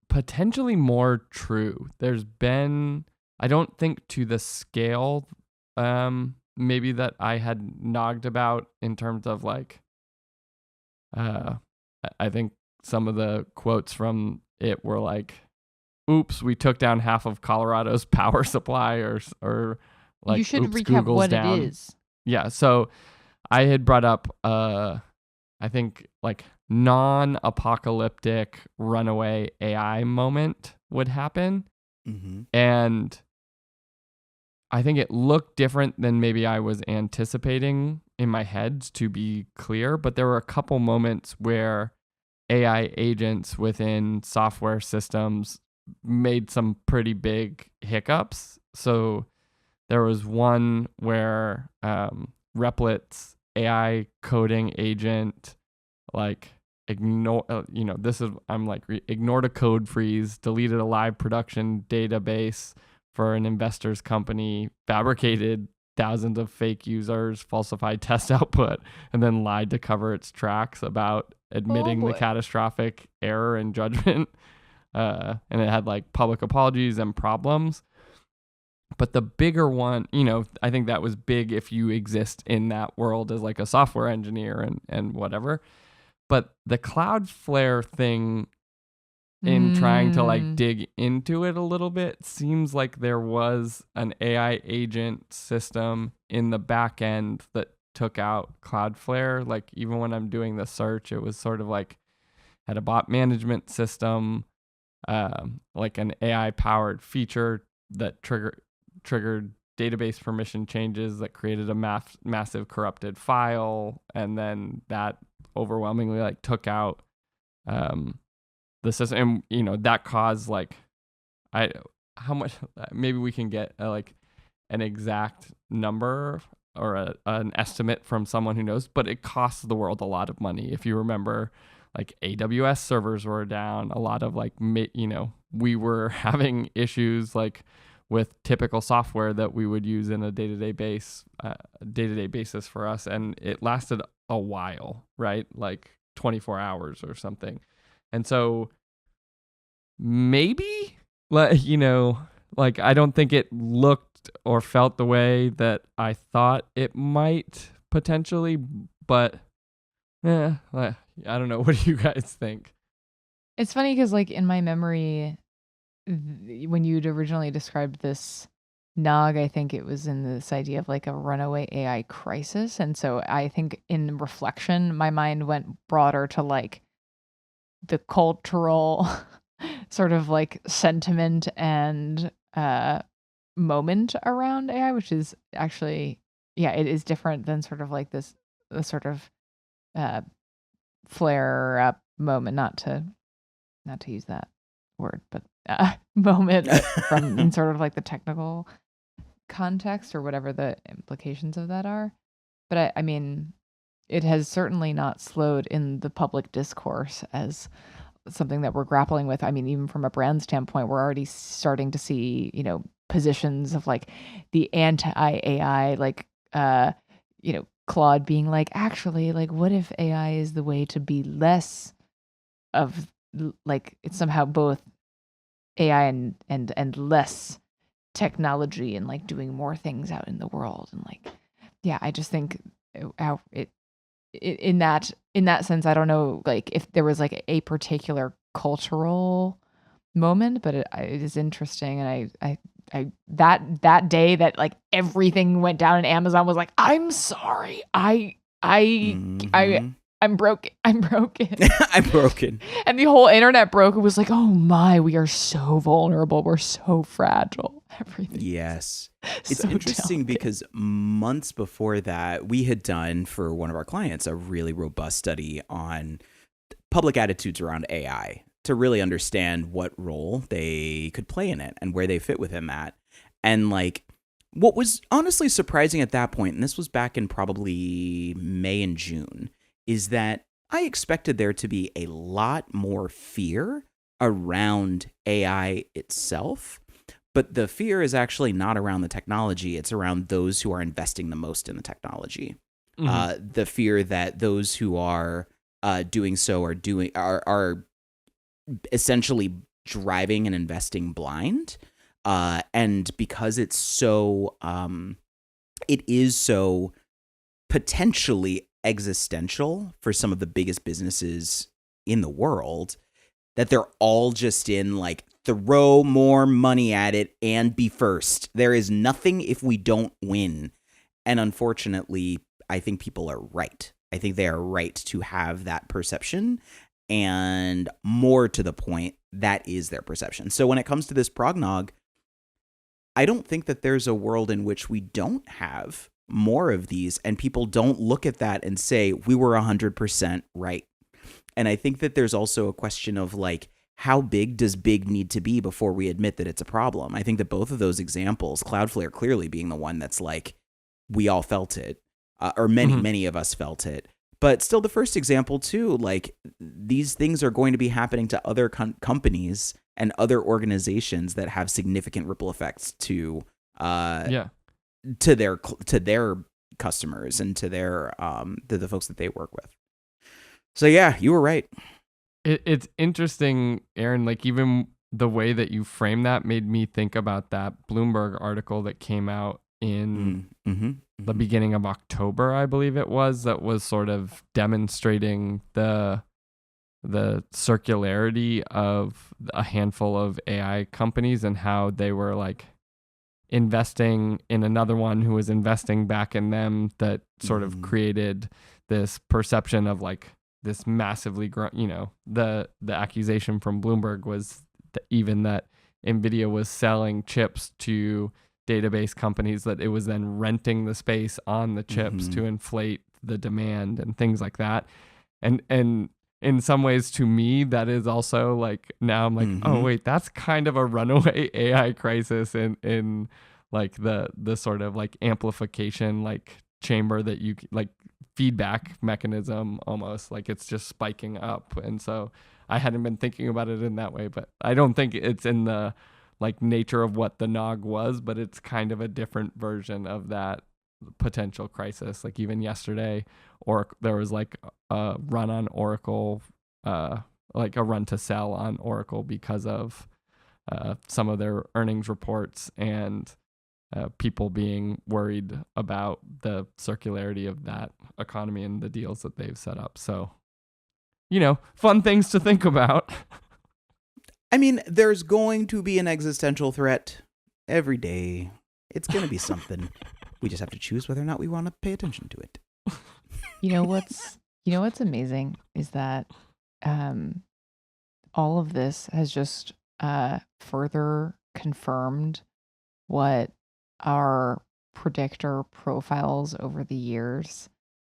potentially more true. There's been, I don't think to the scale maybe that I had nogged about in terms of like, I think some of the quotes from it were like, oops, we took down half of Colorado's power supply, or like, you should oops, recap Google's what down. it is. Yeah, so I had brought up I think like non-apocalyptic runaway AI moment would happen. And I think it looked different than maybe I was anticipating in my head, to be clear, but there were a couple moments where AI agents within software systems made some pretty big hiccups. So there was one where Replic's AI coding agent ignored a code freeze, deleted a live production database for an investor's company, fabricated thousands of fake users, falsified test output, and then lied to cover its tracks about admitting the catastrophic error in judgment. And it had public apologies and problems. But the bigger one, I think that was big if you exist in that world as a software engineer and whatever. But the Cloudflare thing, in trying to dig into it a little bit, seems like there was an AI agent system in the back end that took out Cloudflare. Even when I'm doing the search, it was sort of had a bot management system, an AI powered feature that triggered database permission changes that created a massive corrupted file, and then that overwhelmingly took out the system. And that caused how much, maybe we can get an exact number or an estimate from someone who knows, but it costs the world a lot of money. If you remember, AWS servers were down, a lot of we were having issues with typical software that we would use in a day-to-day basis for us, and it lasted a while, right? 24 hours or something. And so maybe I don't think it looked or felt the way that I thought it might potentially, but I don't know. What do you guys think? It's funny because in my memory, when you'd originally described this Nog, I think it was in this idea of a runaway AI crisis. And so I think in reflection, my mind went broader to the cultural sort of sentiment and moment around AI, which is actually, it is different than sort of this sort of flare up moment, not to use that word, but moment from in sort of the technical context or whatever the implications of that are. But I mean, it has certainly not slowed in the public discourse as something that we're grappling with. I mean, even from a brand standpoint, we're already starting to see, positions of the anti-AI, Claude being actually, what if AI is the way to be less of it's somehow both AI and less technology and doing more things out in the world. And I just think how it in that sense, I don't know if there was a particular cultural moment, but it is interesting. And I that day that everything went down and Amazon was I'm sorry, I'm broken. I'm broken. And the whole internet broke. It was oh my, we are so vulnerable. We're so fragile. Everything. Yes. It's interesting because months before that, we had done for one of our clients a really robust study on public attitudes around AI to really understand what role they could play in it and where they fit within that. And what was honestly surprising at that point, and this was back in probably May and June, is that I expected there to be a lot more fear around AI itself, but the fear is actually not around the technology. It's around those who are investing the most in the technology. Mm-hmm. The fear that those who are doing so are essentially driving and investing blind. And because it is so potentially existential for some of the biggest businesses in the world, that they're all just in throw more money at it and be first. There is nothing if we don't win. And unfortunately, I think people are right. I think they are right to have that perception. And more to the point, that is their perception. So when it comes to this prognog, I don't think that there's a world in which we don't have more of these and people don't look at that and say, we were 100% right. And I think that there's also a question of how big does big need to be before we admit that it's a problem? I think that both of those examples, Cloudflare clearly being the one that's like, we all felt it, or many of us felt it. But still, the first example too, like these things are going to be happening to other companies and other organizations that have significant ripple effects to their customers and to their to the folks that they work with. So yeah, you were right. It's interesting, Aaron, like even the way that you frame that made me think about that Bloomberg article that came out in the beginning of October, I believe it was, that was sort of demonstrating the circularity of a handful of AI companies and how they were like investing in another one who was investing back in them, that sort of created this perception of like this massively the accusation from Bloomberg was even that NVIDIA was selling chips to database companies, that it was then renting the space on the chips to inflate the demand and things like that. And in some ways, to me, that is also like, now I'm like, oh wait, that's kind of a runaway AI crisis in like the sort of like amplification like chamber that you like feedback mechanism, almost like it's just spiking up. And so I hadn't been thinking about it in that way, but I don't think it's in the like nature of what the Nog was, but it's kind of a different version of that potential crisis. Like even yesterday, or there was like a run on Oracle, like a run to sell on Oracle because of some of their earnings reports and people being worried about the circularity of that economy and the deals that they've set up. So, fun things to think about. I mean, there's going to be an existential threat every day. It's going to be something. We just have to choose whether or not we want to pay attention to it. What's amazing is that all of this has just further confirmed what our predictor profiles over the years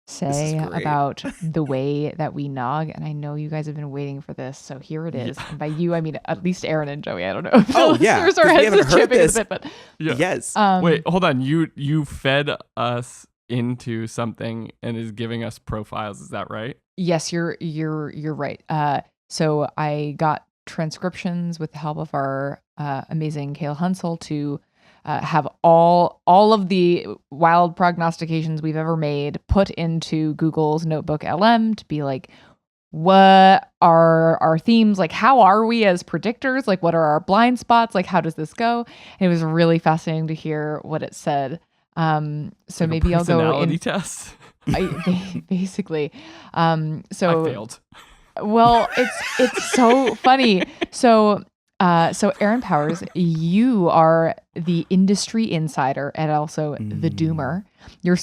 say about the way that we nog. And I know you guys have been waiting for this, so here it is. And by you, I mean at least Aaron and Joey. I don't know if the listeners are hesitating a bit, but yes. Wait, hold on. You fed us into something and is giving us profiles. Is that right? Yes, you're right. So I got transcriptions with the help of our amazing Kale Hunsel to have all of the wild prognostications we've ever made put into Google's Notebook LM to be like, what are our themes? Like, how are we as predictors? Like, what are our blind spots? Like, how does this go? And it was really fascinating to hear what it said. So like maybe I'll go in test. Basically. So I failed. Well, it's so funny. So Aaron Powers, you are the industry insider and also the doomer. Your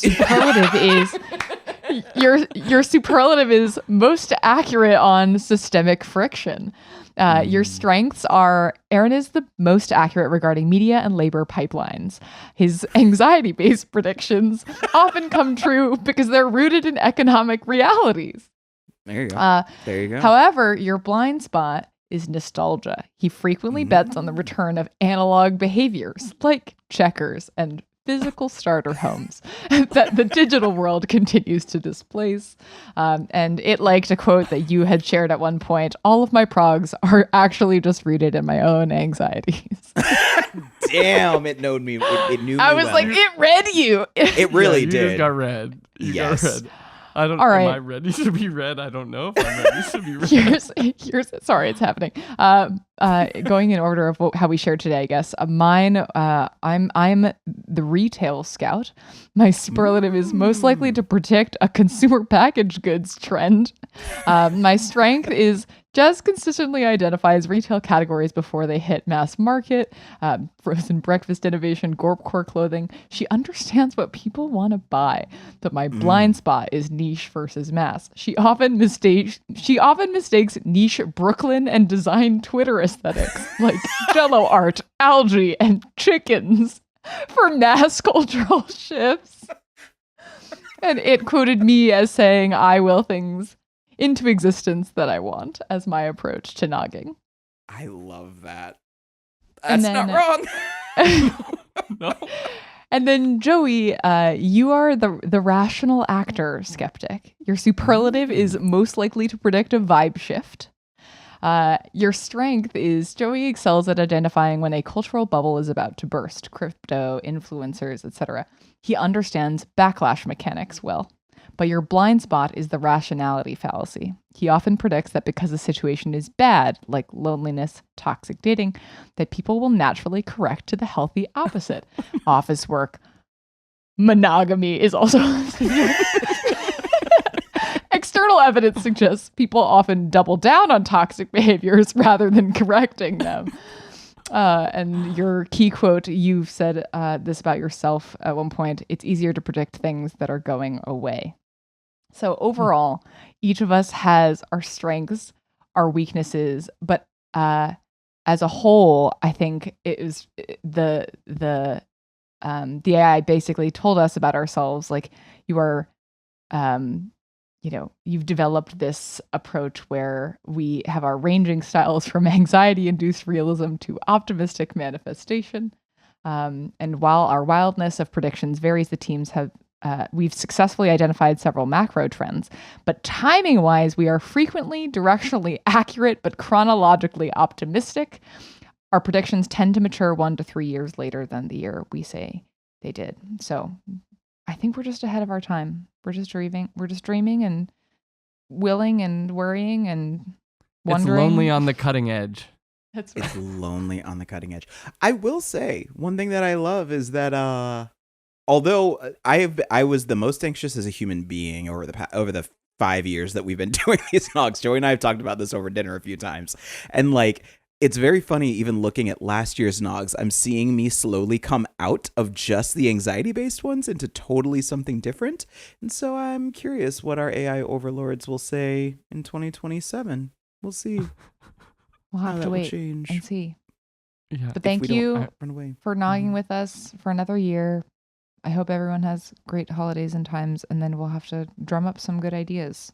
superlative is most accurate on systemic friction. Your strengths are Aaron is the most accurate regarding media and labor pipelines. His anxiety-based predictions often come true because they're rooted in economic realities. There you go. There you go. However, your blind spot is nostalgia. He frequently bets on the return of analog behaviors like checkers and physical starter homes that the digital world continues to displace. And it liked a quote that you had shared at one point: all of my progs are actually just rooted in my own anxieties. Damn, it knew me. It knew me. I was well. like, it read you. It really you did. Just got read. You got read. I don't. All right. Am I ready to be read? I don't know if I'm ready to be read. Here's sorry, it's happening. Going in order of how we shared today, I guess. Mine. I'm the retail scout. My superlative is most likely to predict a consumer packaged goods trend. My strength is just consistently identifies retail categories before they hit mass market. Frozen breakfast innovation, Gorpcore clothing. She understands what people want to buy, but my blind spot is niche versus mass. She often mistakes niche Brooklyn and design Twitter aesthetics like Jello art, algae, and chickens for mass cultural shifts. And it quoted me as saying, "I will things into existence that I want," as my approach to nogging. I love that. And That's then- not wrong. No. And then Joey, you are the rational actor skeptic. Your superlative is most likely to predict a vibe shift. Your strength is Joey excels at identifying when a cultural bubble is about to burst, crypto, influencers, etc. He understands backlash mechanics well. But your blind spot is the rationality fallacy. He often predicts that because a situation is bad, like loneliness, toxic dating, that people will naturally correct to the healthy opposite. Office work, monogamy is also... External evidence suggests people often double down on toxic behaviors rather than correcting them. And your key quote, you've said this about yourself at one point, it's easier to predict things that are going away. So overall, each of us has our strengths, our weaknesses, but as a whole, I think it was the AI basically told us about ourselves, like you are, you've developed this approach where we have our ranging styles from anxiety-induced realism to optimistic manifestation. And while our wildness of predictions varies, the teams have we've successfully identified several macro trends, but timing-wise, we are frequently directionally accurate but chronologically optimistic. Our predictions tend to mature 1 to 3 years later than the year we say they did. So I think we're just ahead of our time. We're just dreaming and willing and worrying and wondering. It's lonely on the cutting edge. That's right. It's lonely on the cutting edge. I will say one thing that I love is that although I was the most anxious as a human being over the 5 years that we've been doing these nogs. Joey and I have talked about this over dinner a few times, and like it's very funny. Even looking at last year's nogs, I'm seeing me slowly come out of just the anxiety-based ones into totally something different. And so I'm curious what our AI overlords will say in 2027. We'll see. We'll have to wait and see. Yeah. But thank you run away. for nogging with us for another year. I hope everyone has great holidays and times, and then we'll have to drum up some good ideas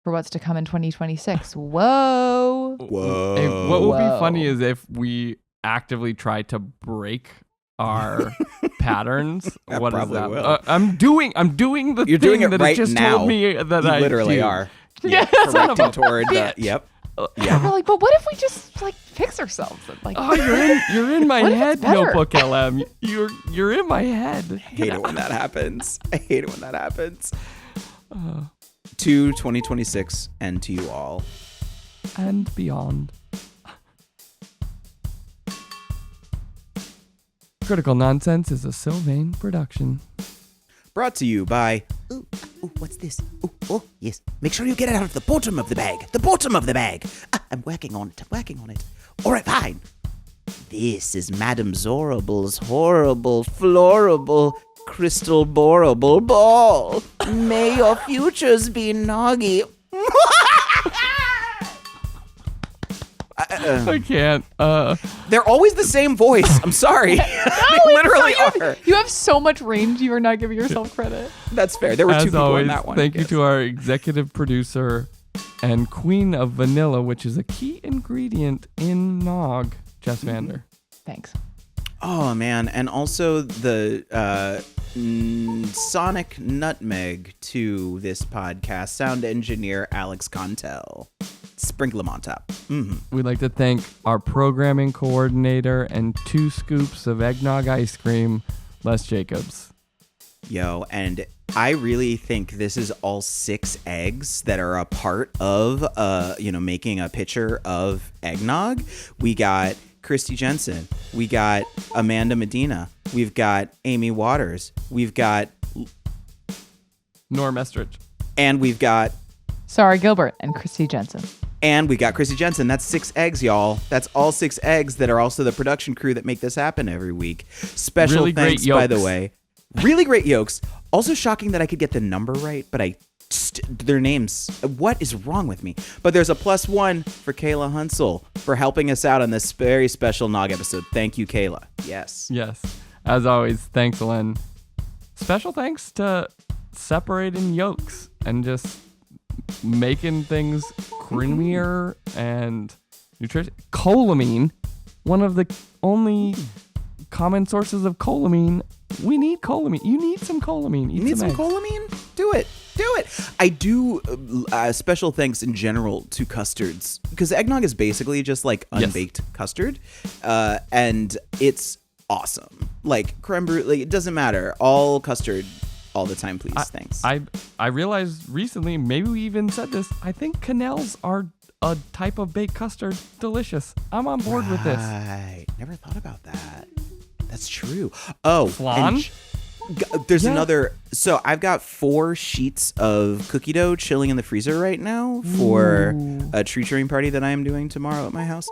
for what's to come in 2026. Whoa. Whoa. Hey, what would Whoa. be funny is if we actively try to break our patterns. That What is probably that? will. I'm doing the You're thing doing it that right it just now. told me that You I literally do. are. Yeah, son of a correcting toward the, bitch. yep. We're Yeah. like, but what if we just like fix ourselves? And, like, Oh, you're in my What if it's head, better? Notebook LM. You're in my head. I hate it when that happens. I hate it when that happens. Uh, To 2026 and to you all. and beyond. Critical Nonsense is a Sylvain production. Brought to you by... Ooh, what's this? Oh, yes. Make sure you get it out of the bottom of the bag. The bottom of the bag. I'm working on it. All right, fine. This is Madame Zorable's horrible, florable, crystal borable ball. May your futures be noggy. I can't. They're always the same voice. I'm sorry. They literally are. you have so much range, you are not giving yourself credit. That's fair. There were two As people always, in that one. thank you Yes. to our executive producer and queen of vanilla, which is a key ingredient in Nog, Jess Vander. Thanks. Oh man, and also the sonic nutmeg to this podcast, sound engineer Alex Contel. Sprinkle them on top. Mm-hmm. We'd like to thank our programming coordinator and 2 scoops of eggnog ice cream, Les Jacobs. Yo, and I really think this is all 6 eggs that are a part of making a pitcher of eggnog. We got Christy Jensen, we got Amanda Medina, we've got Amy Waters, we've got Norm Estridge. and we've got Sarah Gilbert and Christy Jensen. And we got Chrissy Jensen. That's 6 eggs, y'all. That's all 6 eggs that are also the production crew that make this happen every week. Special Really great thanks, by the yolks. way. Really great yolks. Also shocking that I could get the number right, but their names. What is wrong with me? But there's a +1 for Kayla Hunsel for helping us out on this very special Nog episode. Thank you, Kayla. Yes. Yes. As always, thanks, Len. Special thanks to separating yolks and just making things creamier and nutrition. Cholamine, one of the only common sources of cholamine. We need cholamine. You need some cholamine. You need some cholamine? Do it. I do special thanks in general to custards, because eggnog is basically just like unbaked custard, and it's awesome. Like creme brulee, it doesn't matter. All custard all the time, please. Thanks. I realized recently, maybe we even said this, I think quenelles are a type of baked custard. Delicious. I'm on board with this. Right. Never thought about that. That's true. Oh, flan? There's another. So I've got 4 sheets of cookie dough chilling in the freezer right now for a tree trimming party that I am doing tomorrow at my house.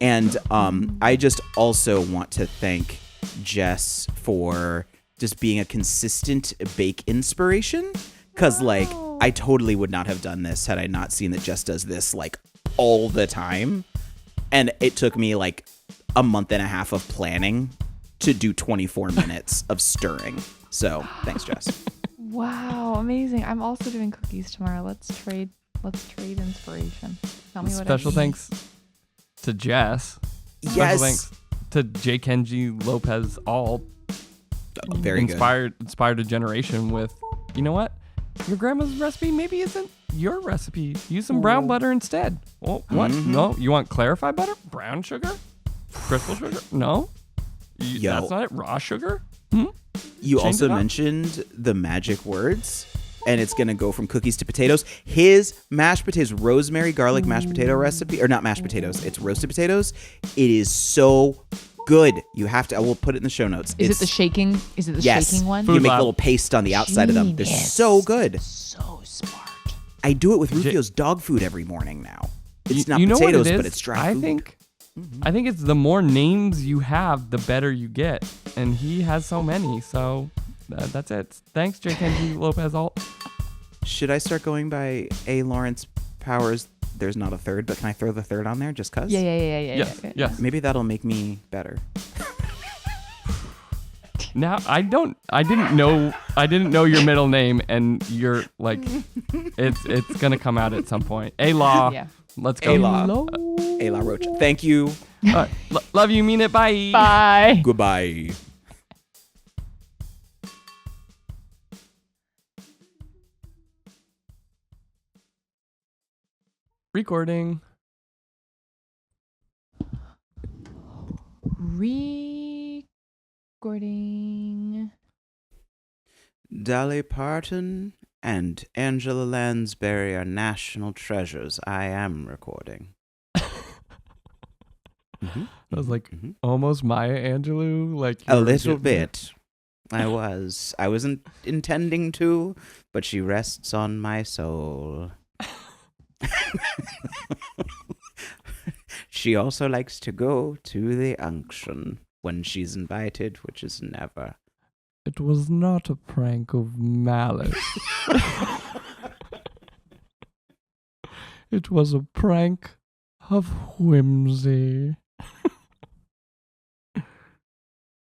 And I just also want to thank Jess for just being a consistent bake inspiration. Because like I totally would not have done this had I not seen that Jess does this like all the time. And it took me like a month and a half of planning to do 24 minutes of stirring. So thanks, Jess. Wow, amazing. I'm also doing cookies tomorrow. Let's trade inspiration. Tell me what Special thanks to Jess. Yes. Special thanks to J. Kenji Lopez Alt. Very inspired a generation with, you know what? Your grandma's recipe maybe isn't your recipe. Use some brown butter instead. Oh, what? Mm-hmm. No? You want clarified butter? Brown sugar? Crystal sugar? No? That's not it? Raw sugar? You also mentioned the magic words, and it's going to go from cookies to potatoes. His mashed potatoes, rosemary garlic mashed potato recipe, or not mashed potatoes, it's roasted potatoes. It is so good. You have to, I will put it in the show notes. Is it the shaking? Is it the yes. shaking one? You make a little paste on the outside of them. They're so good. So smart. I do it with Rufio's dog food every morning now. It's not you know potatoes, what it is? but it's dry food. I think it's the more names you have, the better you get. And he has so many, so that's it. Thanks, J. Kenji Lopez Alt. Should I start going by A. Lawrence Powers? There's not a third, but can I throw the third on there just cause? Yeah. Yes. Maybe that'll make me better. Now I didn't know your middle name, and you're like, it's gonna come out at some point. A-Law. Yeah. Let's go. A-Law. A-Law Roach. Thank you. Love you, mean it. Bye. Bye. Goodbye. Recording. Dolly Parton and Angela Lansbury are national treasures. I am recording. I was like, almost Maya Angelou, like a little bit. I wasn't intending to, but she rests on my soul. She also likes to go to the unction when she's invited, which is never. It was not a prank of malice. It was a prank of whimsy.